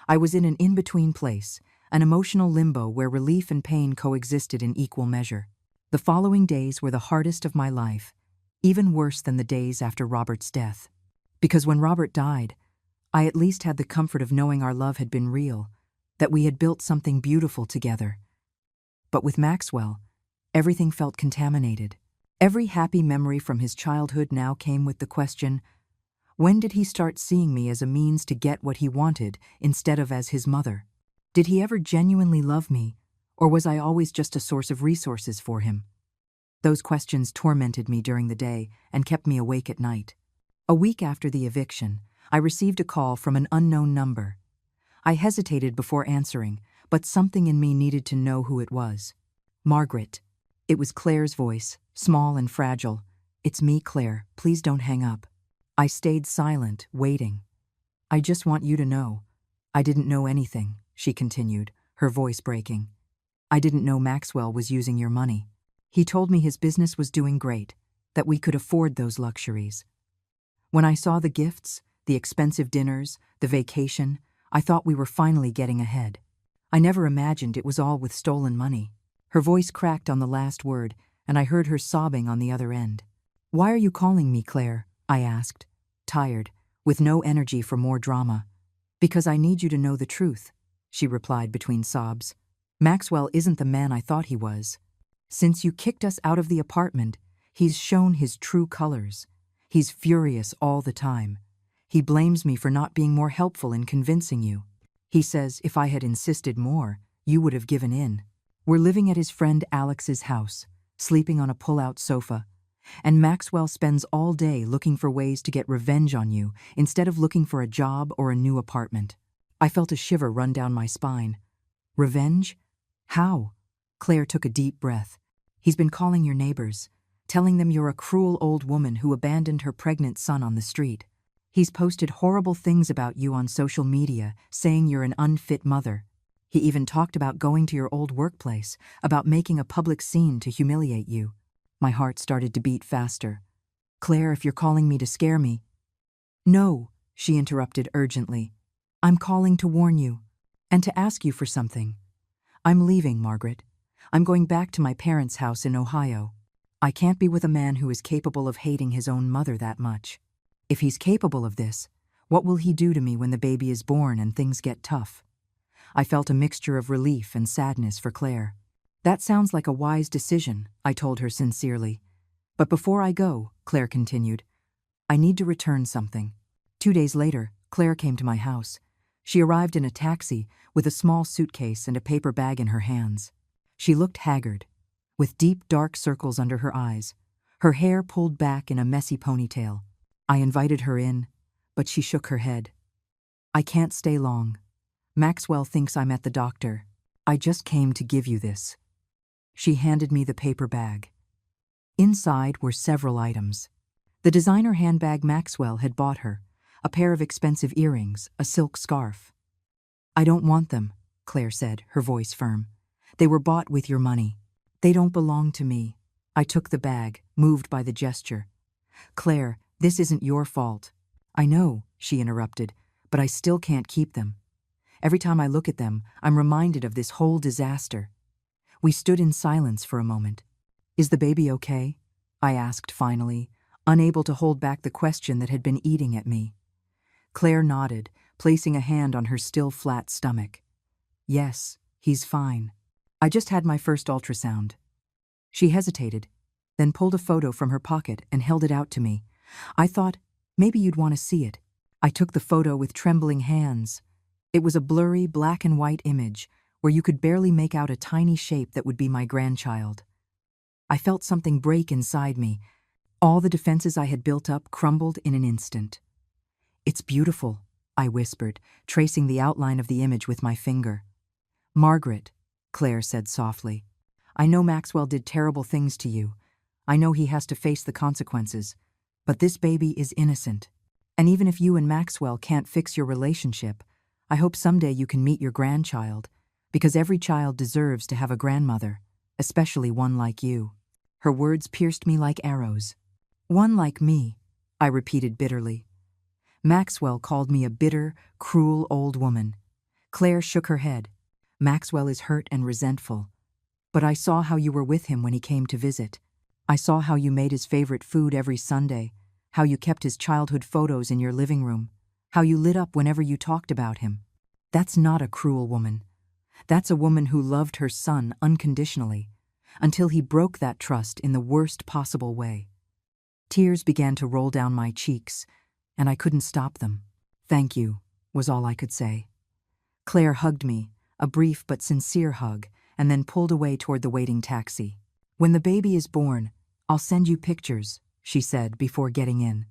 I was in an in-between place, an emotional limbo where relief and pain coexisted in equal measure. The following days were the hardest of my life, even worse than the days after Robert's death. Because when Robert died, I at least had the comfort of knowing our love had been real, that we had built something beautiful together. But with Maxwell, everything felt contaminated. Every happy memory from his childhood now came with the question, when did he start seeing me as a means to get what he wanted instead of as his mother? Did he ever genuinely love me, or was I always just a source of resources for him? Those questions tormented me during the day and kept me awake at night. A week after the eviction, I received a call from an unknown number. I hesitated before answering, but something in me needed to know who it was. "Margaret." It was Claire's voice, small and fragile. "It's me, Claire. Please don't hang up." I stayed silent, waiting. "I just want you to know. I didn't know anything," she continued, her voice breaking. "I didn't know Maxwell was using your money. He told me his business was doing great, that we could afford those luxuries. When I saw the gifts, the expensive dinners, the vacation, I thought we were finally getting ahead. I never imagined it was all with stolen money." Her voice cracked on the last word, and I heard her sobbing on the other end. "Why are you calling me, Claire?" I asked, tired, with no energy for more drama. "Because I need you to know the truth," she replied between sobs. "Maxwell isn't the man I thought he was. Since you kicked us out of the apartment, he's shown his true colors. He's furious all the time. He blames me for not being more helpful in convincing you. He says if I had insisted more, you would have given in. We're living at his friend Alex's house, sleeping on a pull-out sofa, and Maxwell spends all day looking for ways to get revenge on you instead of looking for a job or a new apartment." I felt a shiver run down my spine. "Revenge? How?" Claire took a deep breath. "He's been calling your neighbors, telling them you're a cruel old woman who abandoned her pregnant son on the street. He's posted horrible things about you on social media, saying you're an unfit mother. He even talked about going to your old workplace, about making a public scene to humiliate you. My heart started to beat faster. Claire, if you're calling me to scare me— No, she interrupted urgently. I'm calling to warn you, and to ask you for something. I'm leaving, Margaret. I'm going back to my parents' house in Ohio. I can't be with a man who is capable of hating his own mother that much. If he's capable of this, what will he do to me when the baby is born and things get tough? I felt a mixture of relief and sadness for Claire. That sounds like a wise decision, I told her sincerely. But before I go, Claire continued, I need to return something. 2 days later, Claire came to my house. She arrived in a taxi with a small suitcase and a paper bag in her hands. She looked haggard, with deep dark circles under her eyes, her hair pulled back in a messy ponytail. I invited her in, but she shook her head. I can't stay long. Maxwell thinks I'm at the doctor. I just came to give you this. She handed me the paper bag. Inside were several items. The designer handbag Maxwell had bought her, a pair of expensive earrings, a silk scarf. I don't want them, Claire said, her voice firm. They were bought with your money. They don't belong to me. I took the bag, moved by the gesture. Claire, this isn't your fault. I know, she interrupted, but I still can't keep them. Every time I look at them, I'm reminded of this whole disaster. We stood in silence for a moment. Is the baby okay? I asked finally, unable to hold back the question that had been eating at me. Claire nodded, placing a hand on her still flat stomach. Yes, he's fine. I just had my first ultrasound. She hesitated, then pulled a photo from her pocket and held it out to me. I thought, maybe you'd want to see it. I took the photo with trembling hands. It was a blurry black and white image where you could barely make out a tiny shape that would be my grandchild. I felt something break inside me. All the defenses I had built up crumbled in an instant. It's beautiful, I whispered, tracing the outline of the image with my finger. Margaret, Claire said softly, I know Maxwell did terrible things to you. I know he has to face the consequences. But this baby is innocent. And even if you and Maxwell can't fix your relationship, I hope someday you can meet your grandchild, because every child deserves to have a grandmother, especially one like you. Her words pierced me like arrows. One like me, I repeated bitterly. Maxwell called me a bitter, cruel old woman. Claire shook her head. Maxwell is hurt and resentful. But I saw how you were with him when he came to visit. I saw how you made his favorite food every Sunday, how you kept his childhood photos in your living room, how you lit up whenever you talked about him. That's not a cruel woman. That's a woman who loved her son unconditionally, until he broke that trust in the worst possible way. Tears began to roll down my cheeks, and I couldn't stop them. Thank you, was all I could say. Claire hugged me, a brief but sincere hug, and then pulled away toward the waiting taxi. When the baby is born, I'll send you pictures, she said before getting in.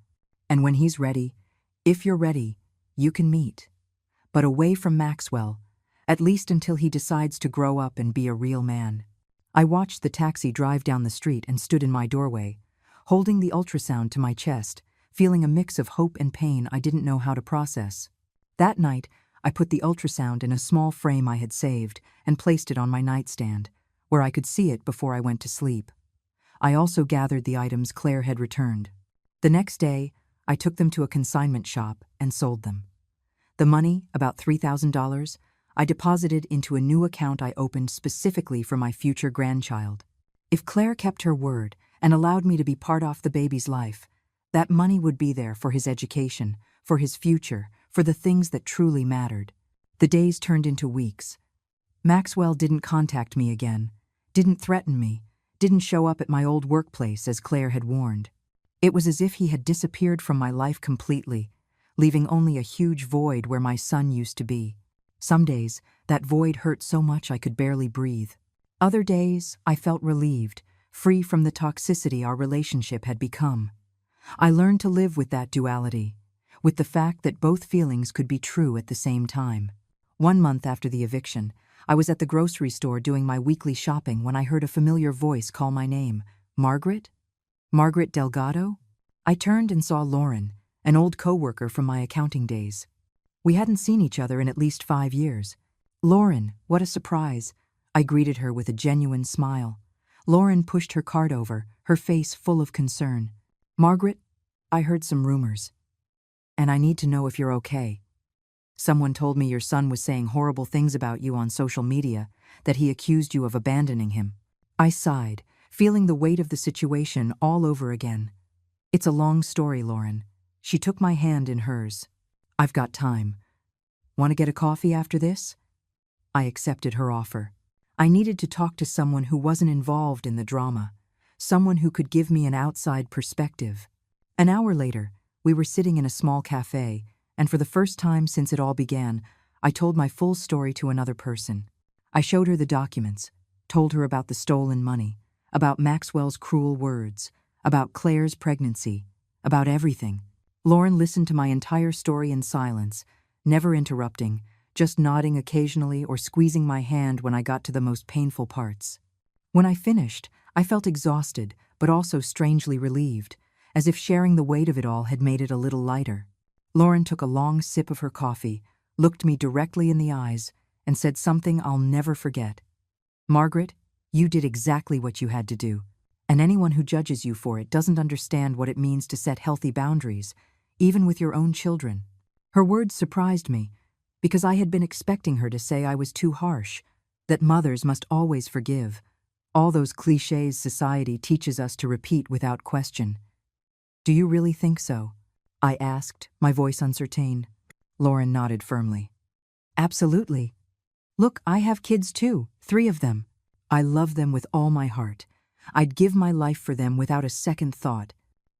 And when he's ready, if you're ready, you can meet. But away from Maxwell, at least until he decides to grow up and be a real man. I watched the taxi drive down the street and stood in my doorway, holding the ultrasound to my chest, feeling a mix of hope and pain I didn't know how to process. That night, I put the ultrasound in a small frame I had saved and placed it on my nightstand, where I could see it before I went to sleep. I also gathered the items Claire had returned. The next day, I took them to a consignment shop and sold them. The money, about $3,000, I deposited into a new account I opened specifically for my future grandchild. If Claire kept her word and allowed me to be part of the baby's life, that money would be there for his education, for his future, for the things that truly mattered. The days turned into weeks. Maxwell didn't contact me again, didn't threaten me, didn't show up at my old workplace as Claire had warned. It was as if he had disappeared from my life completely, leaving only a huge void where my son used to be. Some days, that void hurt so much I could barely breathe. Other days, I felt relieved, free from the toxicity our relationship had become. I learned to live with that duality, with the fact that both feelings could be true at the same time. 1 month after the eviction, I was at the grocery store doing my weekly shopping when I heard a familiar voice call my name. Margaret? Margaret Delgado? I turned and saw Lauren, an old coworker from my accounting days. We hadn't seen each other in at least 5 years. "Lauren, what a surprise," I greeted her with a genuine smile. Lauren pushed her card over, her face full of concern. "Margaret, I heard some rumors, and I need to know if you're okay. Someone told me your son was saying horrible things about you on social media, that he accused you of abandoning him." I sighed, feeling the weight of the situation all over again. "It's a long story, Lauren." She took my hand in hers. "I've got time. Want to get a coffee after this?" I accepted her offer. I needed to talk to someone who wasn't involved in the drama, someone who could give me an outside perspective. An hour later, we were sitting in a small cafe, and for the first time since it all began, I told my full story to another person. I showed her the documents, told her about the stolen money, about Maxwell's cruel words, about Claire's pregnancy, about everything. Lauren listened to my entire story in silence, never interrupting, just nodding occasionally or squeezing my hand when I got to the most painful parts. When I finished, I felt exhausted, but also strangely relieved, as if sharing the weight of it all had made it a little lighter. Lauren took a long sip of her coffee, looked me directly in the eyes, and said something I'll never forget. "Margaret, you did exactly what you had to do, and anyone who judges you for it doesn't understand what it means to set healthy boundaries, even with your own children." Her words surprised me, because I had been expecting her to say I was too harsh, that mothers must always forgive, all those clichés society teaches us to repeat without question. "Do you really think so?" I asked, my voice uncertain. Lauren nodded firmly. "Absolutely. Look, I have kids too, 3 of them. I love them with all my heart. I'd give my life for them without a second thought.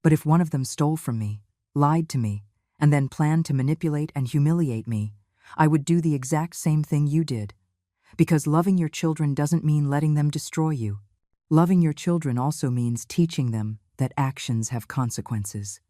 But if one of them stole from me, lied to me, and then planned to manipulate and humiliate me, I would do the exact same thing you did. Because loving your children doesn't mean letting them destroy you. Loving your children also means teaching them that actions have consequences."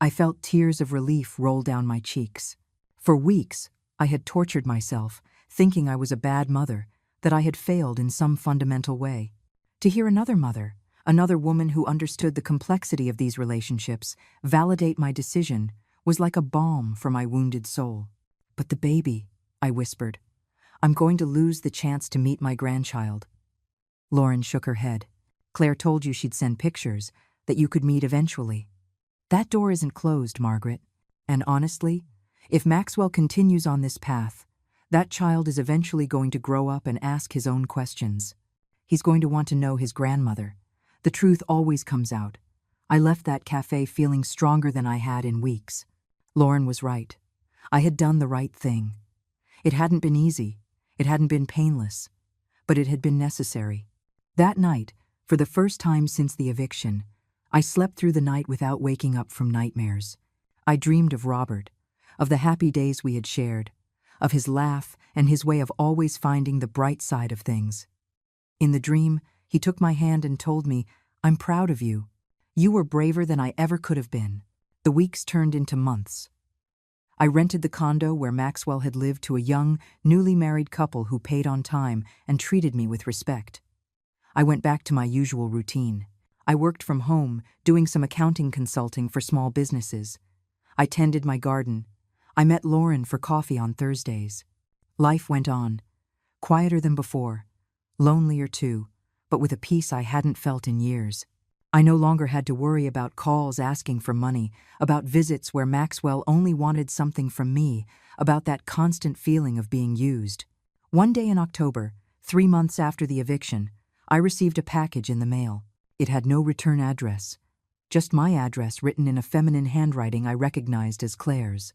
I felt tears of relief roll down my cheeks. For weeks, I had tortured myself, thinking I was a bad mother, that I had failed in some fundamental way. To hear another mother, another woman who understood the complexity of these relationships, validate my decision, was like a balm for my wounded soul. "But the baby," I whispered. "I'm going to lose the chance to meet my grandchild." Lauren shook her head. "Claire told you she'd send pictures, that you could meet eventually. That door isn't closed, Margaret. And honestly, if Maxwell continues on this path, that child is eventually going to grow up and ask his own questions. He's going to want to know his grandmother. The truth always comes out." I left that cafe feeling stronger than I had in weeks. Lauren was right. I had done the right thing. It hadn't been easy. It hadn't been painless. But it had been necessary. That night, for the first time since the eviction, I slept through the night without waking up from nightmares. I dreamed of Robert, of the happy days we had shared, of his laugh and his way of always finding the bright side of things. In the dream, he took my hand and told me, "I'm proud of you. You were braver than I ever could have been." The weeks turned into months. I rented the condo where Maxwell had lived to a young, newly married couple who paid on time and treated me with respect. I went back to my usual routine. I worked from home, doing some accounting consulting for small businesses. I tended my garden. I met Lauren for coffee on Thursdays. Life went on, quieter than before, lonelier too, but with a peace I hadn't felt in years. I no longer had to worry about calls asking for money, about visits where Maxwell only wanted something from me, about that constant feeling of being used. One day in October, 3 months after the eviction, I received a package in the mail. It had no return address, just my address written in a feminine handwriting I recognized as Claire's.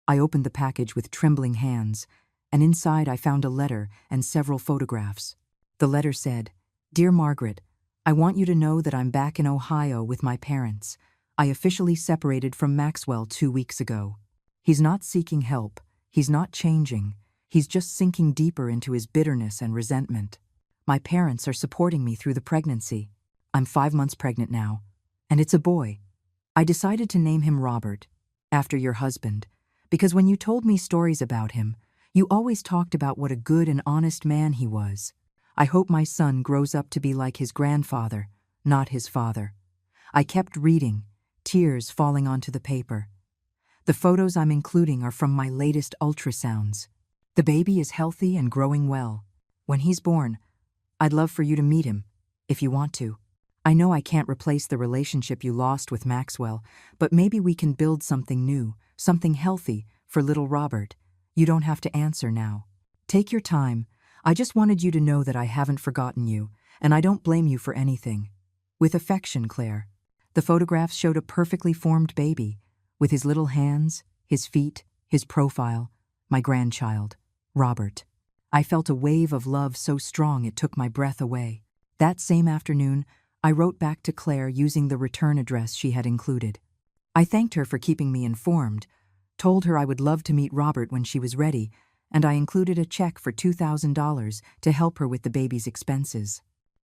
I opened the package with trembling hands, and inside I found a letter and several photographs. The letter said, "Dear Margaret, I want you to know that I'm back in Ohio with my parents. I officially separated from Maxwell 2 weeks ago. He's not seeking help. He's not changing. He's just sinking deeper into his bitterness and resentment. My parents are supporting me through the pregnancy. I'm 5 months pregnant now, and it's a boy. I decided to name him Robert, after your husband, because when you told me stories about him, you always talked about what a good and honest man he was. I hope my son grows up to be like his grandfather, not his father." I kept reading, tears falling onto the paper. The photos I'm including are from my latest ultrasounds. The baby is healthy and growing well. When he's born, I'd love for you to meet him, if you want to. I know I can't replace the relationship you lost with Maxwell, but maybe we can build something new, something healthy, for little Robert. You don't have to answer now. Take your time. I just wanted you to know that I haven't forgotten you, and I don't blame you for anything. With affection, Claire. The photographs showed a perfectly formed baby, with his little hands, his feet, his profile, my grandchild, Robert. I felt a wave of love so strong it took my breath away. That same afternoon, I wrote back to Claire using the return address she had included. I thanked her for keeping me informed, told her I would love to meet Robert when she was ready, and I included a check for $2,000 to help her with the baby's expenses.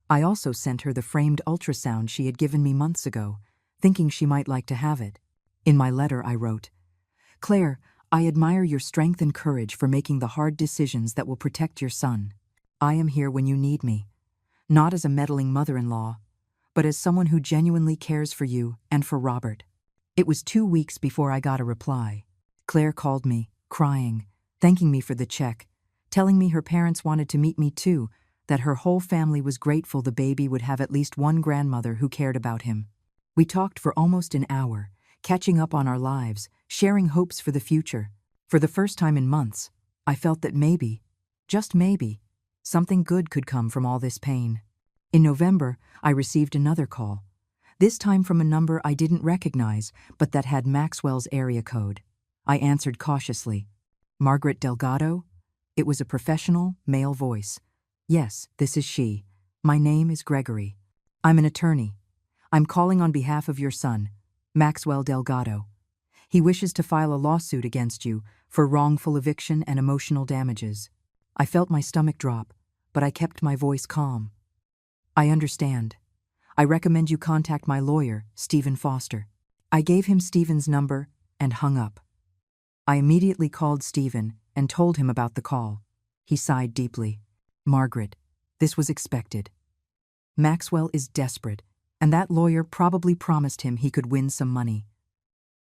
I also sent her the framed ultrasound she had given me months ago, thinking she might like to have it. In my letter, I wrote, "Claire, I admire your strength and courage for making the hard decisions that will protect your son. I am here when you need me, not as a meddling mother-in-law, but as someone who genuinely cares for you and for Robert." It was 2 weeks before I got a reply. Claire called me, crying, thanking me for the check, telling me her parents wanted to meet me too, that her whole family was grateful the baby would have at least one grandmother who cared about him. We talked for almost an hour, catching up on our lives, sharing hopes for the future. For the first time in months, I felt that maybe, just maybe, something good could come from all this pain. In November, I received another call, this time from a number I didn't recognize, but that had Maxwell's area code. I answered cautiously. "Margaret Delgado?" It was a professional, male voice. "Yes, this is she. My name is Gregory. I'm an attorney. I'm calling on behalf of your son, Maxwell Delgado. He wishes to file a lawsuit against you for wrongful eviction and emotional damages." I felt my stomach drop, but I kept my voice calm. "I understand. I recommend you contact my lawyer, Stephen Foster." I gave him Stephen's number and hung up. I immediately called Stephen and told him about the call. He sighed deeply. "Margaret, this was expected. Maxwell is desperate, and that lawyer probably promised him he could win some money.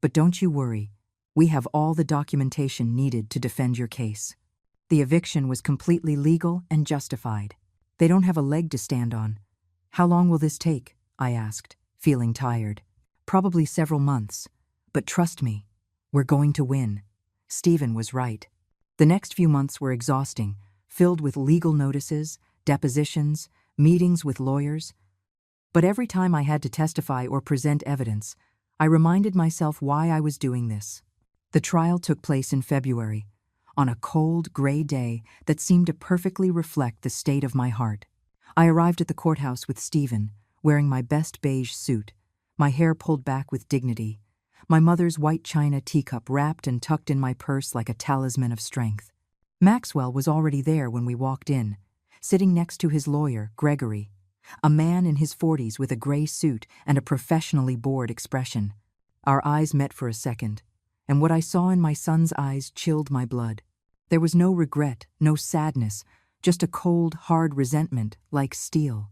But don't you worry, we have all the documentation needed to defend your case. The eviction was completely legal and justified. They don't have a leg to stand on. How long will this take?" I asked, feeling tired. "Probably several months, but trust me, we're going to win." Stephen was right. The next few months were exhausting, filled with legal notices, depositions, meetings with lawyers. But every time I had to testify or present evidence, I reminded myself why I was doing this. The trial took place in February, on a cold, gray day that seemed to perfectly reflect the state of my heart. I arrived at the courthouse with Stephen, wearing my best beige suit, my hair pulled back with dignity, my mother's white china teacup wrapped and tucked in my purse like a talisman of strength. Maxwell was already there when we walked in, sitting next to his lawyer, Gregory, a man in his 40s with a gray suit and a professionally bored expression. Our eyes met for a second, and what I saw in my son's eyes chilled my blood. There was no regret, no sadness, just a cold, hard resentment like steel.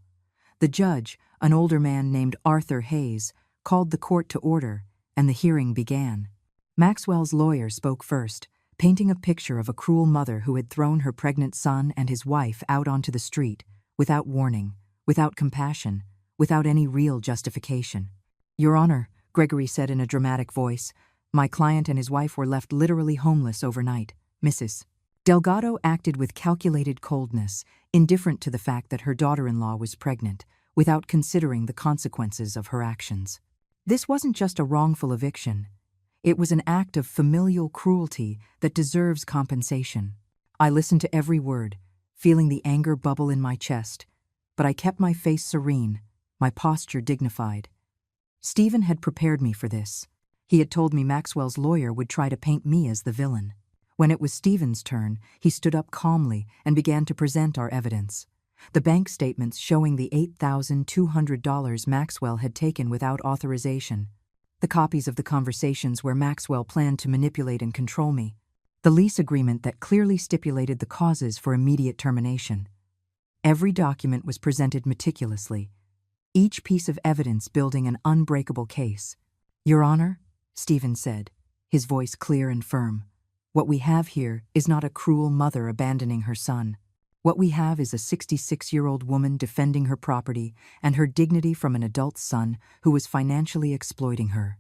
The judge, an older man named Arthur Hayes, called the court to order, and the hearing began. Maxwell's lawyer spoke first, painting a picture of a cruel mother who had thrown her pregnant son and his wife out onto the street, without warning, without compassion, without any real justification. "Your Honor," Gregory said in a dramatic voice, "my client and his wife were left literally homeless overnight. Mrs. Delgado acted with calculated coldness, indifferent to the fact that her daughter-in-law was pregnant, without considering the consequences of her actions. This wasn't just a wrongful eviction. It was an act of familial cruelty that deserves compensation." I listened to every word, feeling the anger bubble in my chest, but I kept my face serene, my posture dignified. Stephen had prepared me for this. He had told me Maxwell's lawyer would try to paint me as the villain. When it was Stephen's turn, he stood up calmly and began to present our evidence. The bank statements showing the $8,200 Maxwell had taken without authorization. The copies of the conversations where Maxwell planned to manipulate and control me. The lease agreement that clearly stipulated the causes for immediate termination. Every document was presented meticulously, each piece of evidence building an unbreakable case. Your Honor, Stephen said, his voice clear and firm, what we have here is not a cruel mother abandoning her son. What we have is a 66-year-old woman defending her property and her dignity from an adult son who was financially exploiting her.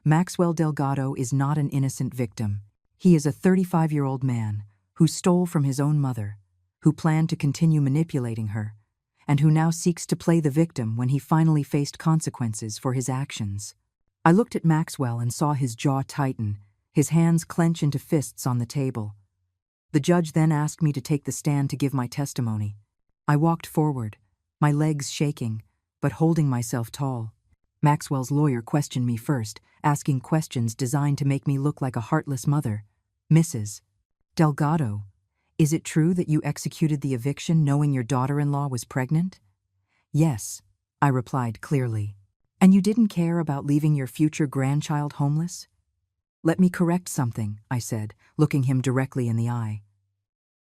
Maxwell Delgado is not an innocent victim. He is a 35-year-old man who stole from his own mother, who planned to continue manipulating her, and who now seeks to play the victim when he finally faced consequences for his actions. I looked at Maxwell and saw his jaw tighten, his hands clench into fists on the table. The judge then asked me to take the stand to give my testimony. I walked forward, my legs shaking, but holding myself tall. Maxwell's lawyer questioned me first, asking questions designed to make me look like a heartless mother. Mrs. Delgado, is it true that you executed the eviction knowing your daughter-in-law was pregnant? Yes, I replied clearly. And you didn't care about leaving your future grandchild homeless? Let me correct something, I said, looking him directly in the eye.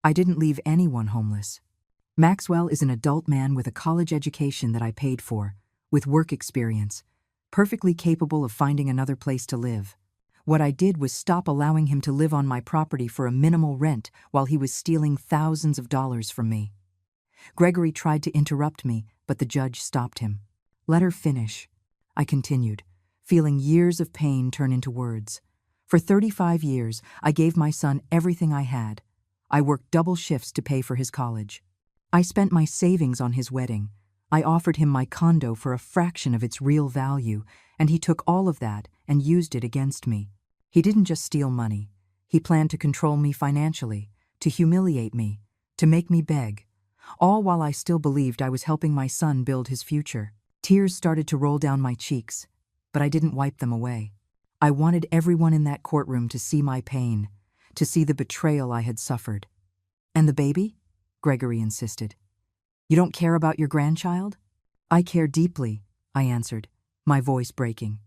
I didn't leave anyone homeless. Maxwell is an adult man with a college education that I paid for, with work experience, perfectly capable of finding another place to live. What I did was stop allowing him to live on my property for a minimal rent while he was stealing thousands of dollars from me. Gregory tried to interrupt me, but the judge stopped him. Let her finish, I continued, feeling years of pain turn into words. For 35 years, I gave my son everything I had. I worked double shifts to pay for his college. I spent my savings on his wedding. I offered him my condo for a fraction of its real value, and he took all of that and used it against me. He didn't just steal money. He planned to control me financially, to humiliate me, to make me beg, all while I still believed I was helping my son build his future. Tears started to roll down my cheeks, but I didn't wipe them away. I wanted everyone in that courtroom to see my pain, to see the betrayal I had suffered. And the baby? Gregory insisted. You don't care about your grandchild? I care deeply, I answered, my voice breaking.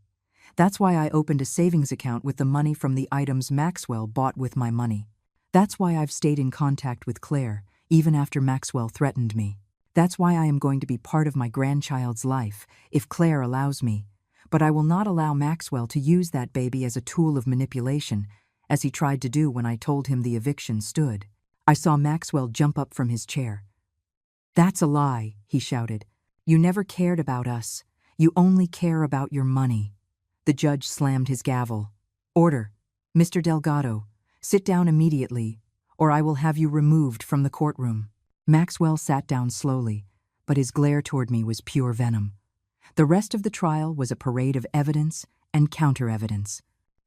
That's why I opened a savings account with the money from the items Maxwell bought with my money. That's why I've stayed in contact with Claire, even after Maxwell threatened me. That's why I am going to be part of my grandchild's life, if Claire allows me. But I will not allow Maxwell to use that baby as a tool of manipulation, as he tried to do when I told him the eviction stood. I saw Maxwell jump up from his chair. That's a lie, he shouted. You never cared about us. You only care about your money. The judge slammed his gavel. Order. Mr. Delgado, sit down immediately, or I will have you removed from the courtroom. Maxwell sat down slowly, but his glare toward me was pure venom. The rest of the trial was a parade of evidence and counter-evidence.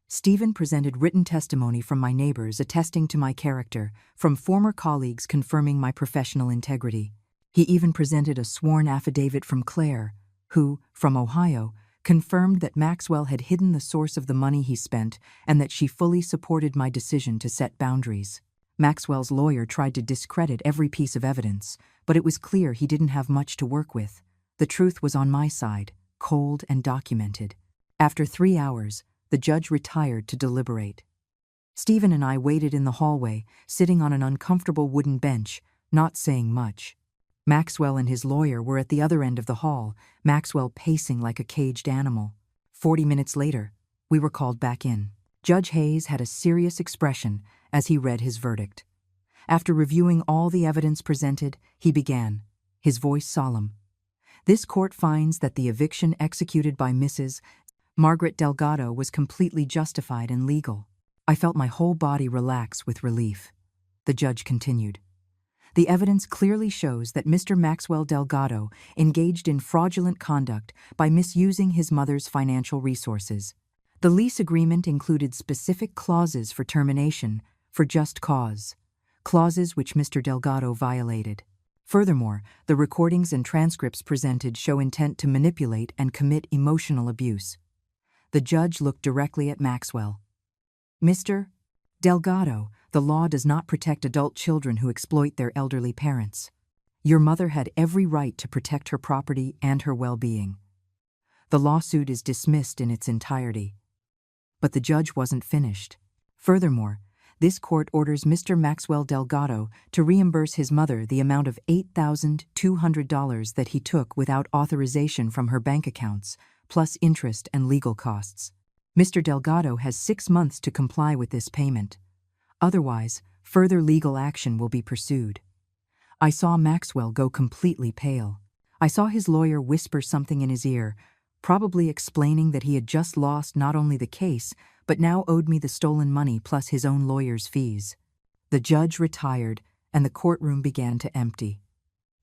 Stephen presented written testimony from my neighbors attesting to my character, from former colleagues confirming my professional integrity. He even presented a sworn affidavit from Claire, who, from Ohio, confirmed that Maxwell had hidden the source of the money he spent and that she fully supported my decision to set boundaries. Maxwell's lawyer tried to discredit every piece of evidence, but it was clear he didn't have much to work with. The truth was on my side, cold and documented. After 3 hours, the judge retired to deliberate. Stephen and I waited in the hallway, sitting on an uncomfortable wooden bench, not saying much. Maxwell and his lawyer were at the other end of the hall, Maxwell pacing like a caged animal. 40 minutes later, we were called back in. Judge Hayes had a serious expression as he read his verdict. After reviewing all the evidence presented, he began, his voice solemn. This court finds that the eviction executed by Mrs. Margaret Delgado was completely justified and legal. I felt my whole body relax with relief. The judge continued. The evidence clearly shows that Mr. Maxwell Delgado engaged in fraudulent conduct by misusing his mother's financial resources. The lease agreement included specific clauses for termination for just cause, clauses which Mr. Delgado violated. Furthermore, the recordings and transcripts presented show intent to manipulate and commit emotional abuse. The judge looked directly at Maxwell. Mr. Delgado, the law does not protect adult children who exploit their elderly parents. Your mother had every right to protect her property and her well-being. The lawsuit is dismissed in its entirety. But the judge wasn't finished. Furthermore, this court orders Mr. Maxwell Delgado to reimburse his mother the amount of $8,200 that he took without authorization from her bank accounts, plus interest and legal costs. Mr. Delgado has 6 months to comply with this payment. Otherwise, further legal action will be pursued. I saw Maxwell go completely pale. I saw his lawyer whisper something in his ear, probably explaining that he had just lost not only the case, but now owed me the stolen money plus his own lawyer's fees. The judge retired, and the courtroom began to empty.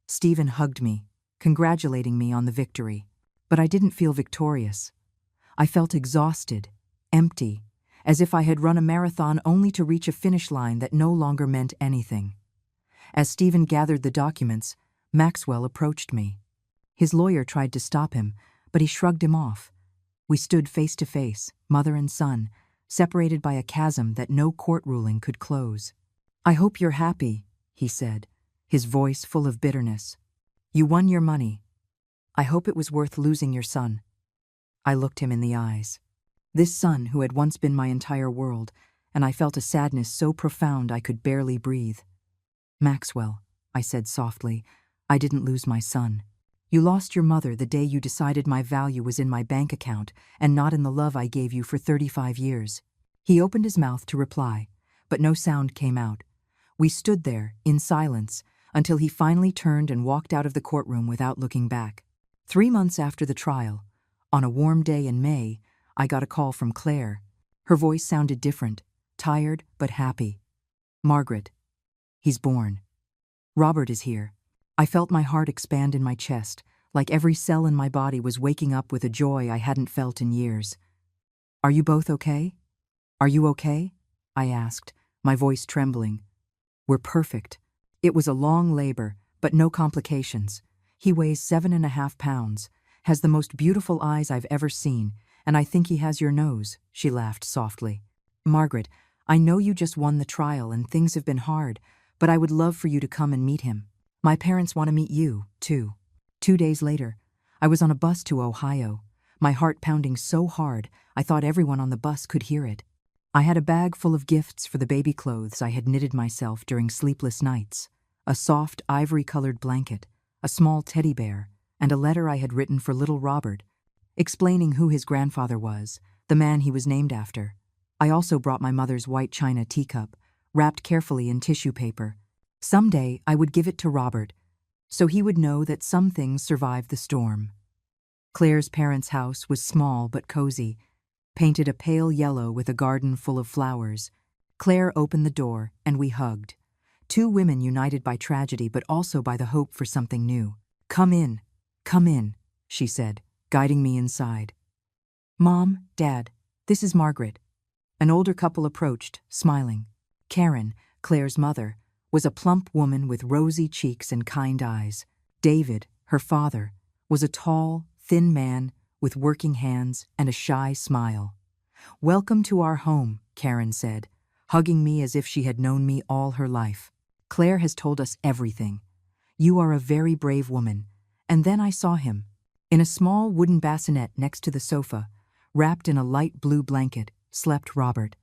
Stephen hugged me, congratulating me on the victory. But I didn't feel victorious. I felt exhausted, empty, as if I had run a marathon only to reach a finish line that no longer meant anything. As Stephen gathered the documents, Maxwell approached me. His lawyer tried to stop him, but he shrugged him off. We stood face to face, mother and son, separated by a chasm that no court ruling could close. "I hope you're happy," he said, his voice full of bitterness. "You won your money. I hope it was worth losing your son." I looked him in the eyes. This son who had once been my entire world, and I felt a sadness so profound I could barely breathe. "Maxwell," I said softly, "I didn't lose my son. You lost your mother the day you decided my value was in my bank account and not in the love I gave you for 35 years. He opened his mouth to reply, but no sound came out. We stood there, in silence, until he finally turned and walked out of the courtroom without looking back. 3 months after the trial, on a warm day in May, I got a call from Claire. Her voice sounded different, tired but happy. "Margaret, he's born. Robert is here." I felt my heart expand in my chest, like every cell in my body was waking up with a joy I hadn't felt in years. "Are you both okay? Are you okay?" I asked, my voice trembling. "We're perfect. It was a long labor, but no complications. He weighs 7.5 pounds, has the most beautiful eyes I've ever seen, and I think he has your nose," she laughed softly. "Margaret, I know you just won the trial and things have been hard, but I would love for you to come and meet him. My parents want to meet you, too." 2 days later, I was on a bus to Ohio, my heart pounding so hard I thought everyone on the bus could hear it. I had a bag full of gifts for the baby clothes I had knitted myself during sleepless nights, a soft ivory-colored blanket, a small teddy bear, and a letter I had written for little Robert, explaining who his grandfather was, the man he was named after. I also brought my mother's white china teacup, wrapped carefully in tissue paper. Someday I would give it to Robert, so he would know that some things survived the storm. Claire's parents' house was small but cozy, painted a pale yellow with a garden full of flowers. Claire opened the door, and we hugged. 2 women united by tragedy but also by the hope for something new. Come in," she said, guiding me inside. "Mom, Dad, this is Margaret." An older couple approached, smiling. Karen, Claire's mother, was a plump woman with rosy cheeks and kind eyes. David, her father, was a tall, thin man with working hands and a shy smile. "Welcome to our home," Karen said, hugging me as if she had known me all her life. "Claire has told us everything. You are a very brave woman." And then I saw him. In a small wooden bassinet next to the sofa, wrapped in a light blue blanket, slept Robert.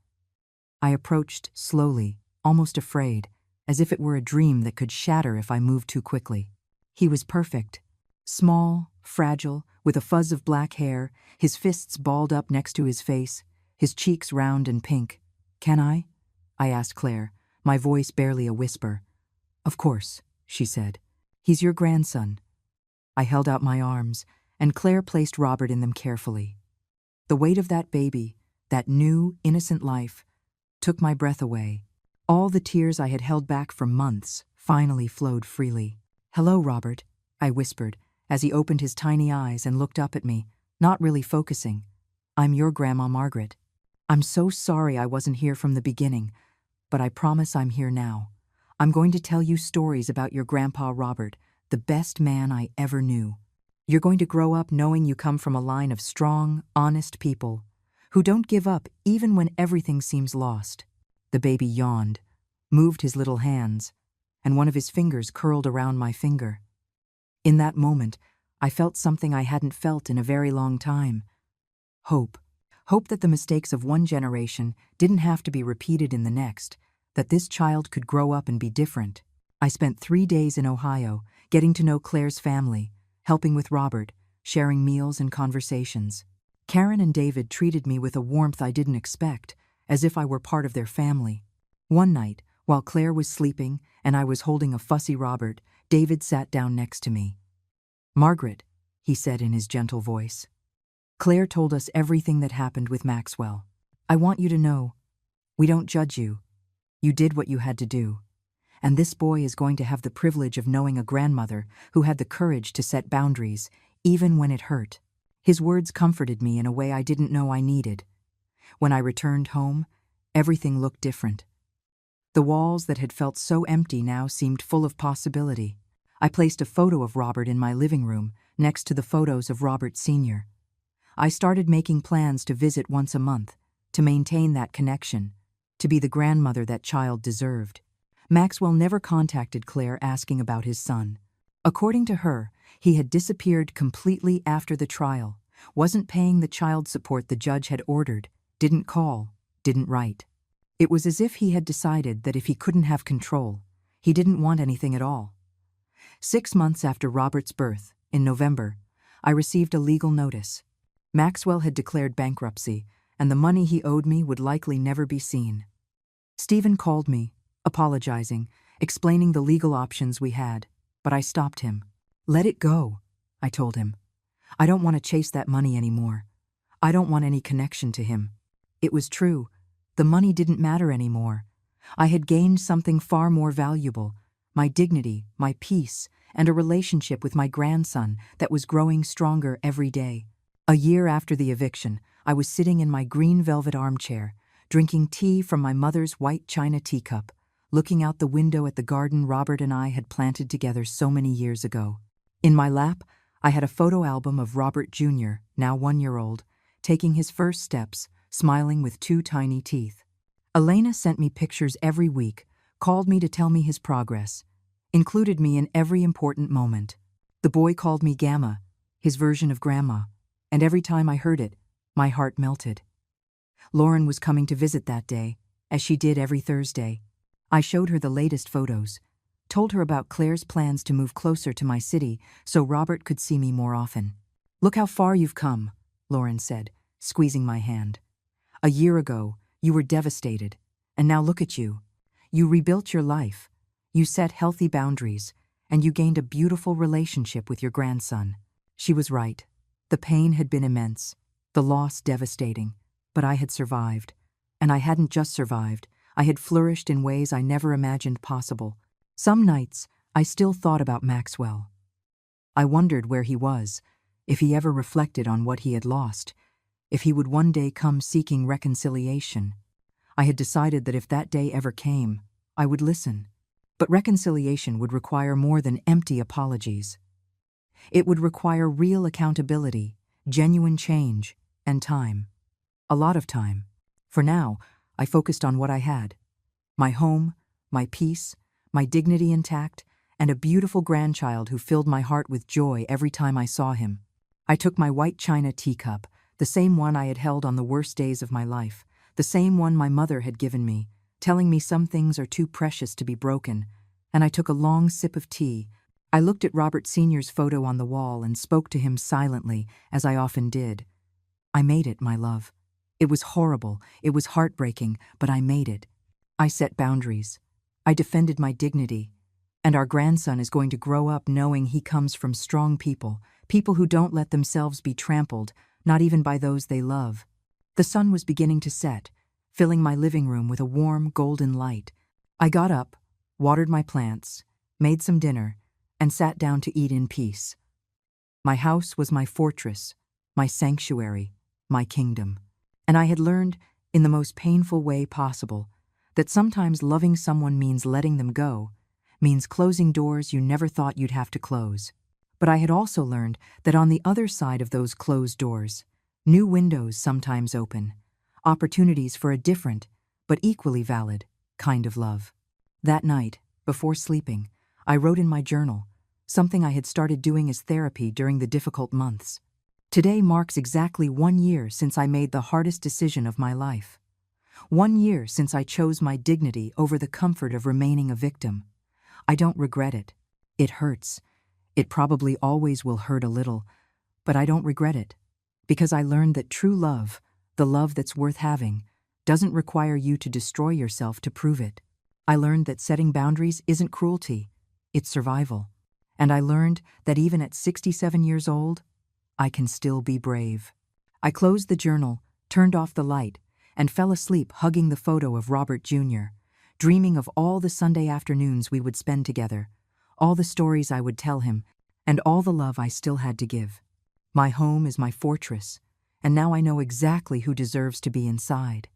I approached slowly, almost afraid, as if it were a dream that could shatter if I moved too quickly. He was perfect. Small, fragile, with a fuzz of black hair, his fists balled up next to his face, his cheeks round and pink. "Can I?" I asked Claire, my voice barely a whisper. "Of course," she said. "He's your grandson." I held out my arms, and Claire placed Robert in them carefully. The weight of that baby, that new, innocent life, took my breath away. All the tears I had held back for months finally flowed freely. "Hello, Robert," I whispered, as he opened his tiny eyes and looked up at me, not really focusing. "I'm your Grandma Margaret. I'm so sorry I wasn't here from the beginning, but I promise I'm here now. I'm going to tell you stories about your Grandpa Robert, the best man I ever knew. You're going to grow up knowing you come from a line of strong, honest people who don't give up even when everything seems lost." The baby yawned, moved his little hands, and one of his fingers curled around my finger. In that moment, I felt something I hadn't felt in a very long time. Hope. Hope that the mistakes of one generation didn't have to be repeated in the next, that this child could grow up and be different. I spent 3 days in Ohio, getting to know Claire's family, helping with Robert, sharing meals and conversations. Karen and David treated me with a warmth I didn't expect, as if I were part of their family. One night, while Claire was sleeping and I was holding a fussy Robert, David sat down next to me. "Margaret," he said in his gentle voice, "Claire told us everything that happened with Maxwell. I want you to know, we don't judge you. You did what you had to do. And this boy is going to have the privilege of knowing a grandmother who had the courage to set boundaries, even when it hurt." His words comforted me in a way I didn't know I needed. When I returned home, everything looked different. The walls that had felt so empty now seemed full of possibility. I placed a photo of Robert in my living room, next to the photos of Robert Sr. I started making plans to visit once a month, to maintain that connection, to be the grandmother that child deserved. Maxwell never contacted Claire asking about his son. According to her, he had disappeared completely after the trial, wasn't paying the child support the judge had ordered, didn't call, didn't write. It was as if he had decided that if he couldn't have control, he didn't want anything at all. 6 months after Robert's birth, in November, I received a legal notice. Maxwell had declared bankruptcy, and the money he owed me would likely never be seen. Stephen called me, apologizing, explaining the legal options we had, but I stopped him. "Let it go," I told him. "I don't want to chase that money anymore. I don't want any connection to him." It was true. The money didn't matter anymore. I had gained something far more valuable, my dignity, my peace, and a relationship with my grandson that was growing stronger every day. A year after the eviction, I was sitting in my green velvet armchair, drinking tea from my mother's white china teacup, looking out the window at the garden Robert and I had planted together so many years ago. In my lap, I had a photo album of Robert Jr., now 1 year old, taking his first steps, smiling with 2 tiny teeth. Elena sent me pictures every week, called me to tell me his progress, included me in every important moment. The boy called me Gamma, his version of Grandma, and every time I heard it, my heart melted. Lauren was coming to visit that day, as she did every Thursday. I showed her the latest photos, told her about Claire's plans to move closer to my city so Robert could see me more often. "Look how far you've come," Lauren said, squeezing my hand. "A year ago, you were devastated, and now look at you. You rebuilt your life, you set healthy boundaries, and you gained a beautiful relationship with your grandson." She was right. The pain had been immense, the loss devastating, but I had survived. And I hadn't just survived, I had flourished in ways I never imagined possible. Some nights, I still thought about Maxwell. I wondered where he was, if he ever reflected on what he had lost, if he would one day come seeking reconciliation. I had decided that if that day ever came, I would listen. But reconciliation would require more than empty apologies. It would require real accountability, genuine change, and time. A lot of time. For now, I focused on what I had. My home, my peace, my dignity intact, and a beautiful grandchild who filled my heart with joy every time I saw him. I took my white china teacup, the same one I had held on the worst days of my life, the same one my mother had given me, telling me some things are too precious to be broken, and I took a long sip of tea. I looked at Robert Sr.'s photo on the wall and spoke to him silently, as I often did. "I made it, my love. It was horrible, it was heartbreaking, but I made it. I set boundaries. I defended my dignity. And our grandson is going to grow up knowing he comes from strong people, people who don't let themselves be trampled, not even by those they love." The sun was beginning to set, filling my living room with a warm, golden light. I got up, watered my plants, made some dinner, and sat down to eat in peace. My house was my fortress, my sanctuary, my kingdom. And I had learned, in the most painful way possible, that sometimes loving someone means letting them go, means closing doors you never thought you'd have to close. But I had also learned that on the other side of those closed doors, new windows sometimes open, opportunities for a different, but equally valid, kind of love. That night, before sleeping, I wrote in my journal, something I had started doing as therapy during the difficult months. Today marks exactly 1 year since I made the hardest decision of my life. 1 year since I chose my dignity over the comfort of remaining a victim. I don't regret it. It hurts. It probably always will hurt a little, but I don't regret it. Because I learned that true love, the love that's worth having, doesn't require you to destroy yourself to prove it. I learned that setting boundaries isn't cruelty, it's survival. And I learned that even at 67 years old, I can still be brave. I closed the journal, turned off the light, and fell asleep hugging the photo of Robert Jr., dreaming of all the Sunday afternoons we would spend together, all the stories I would tell him, and all the love I still had to give. My home is my fortress, and now I know exactly who deserves to be inside.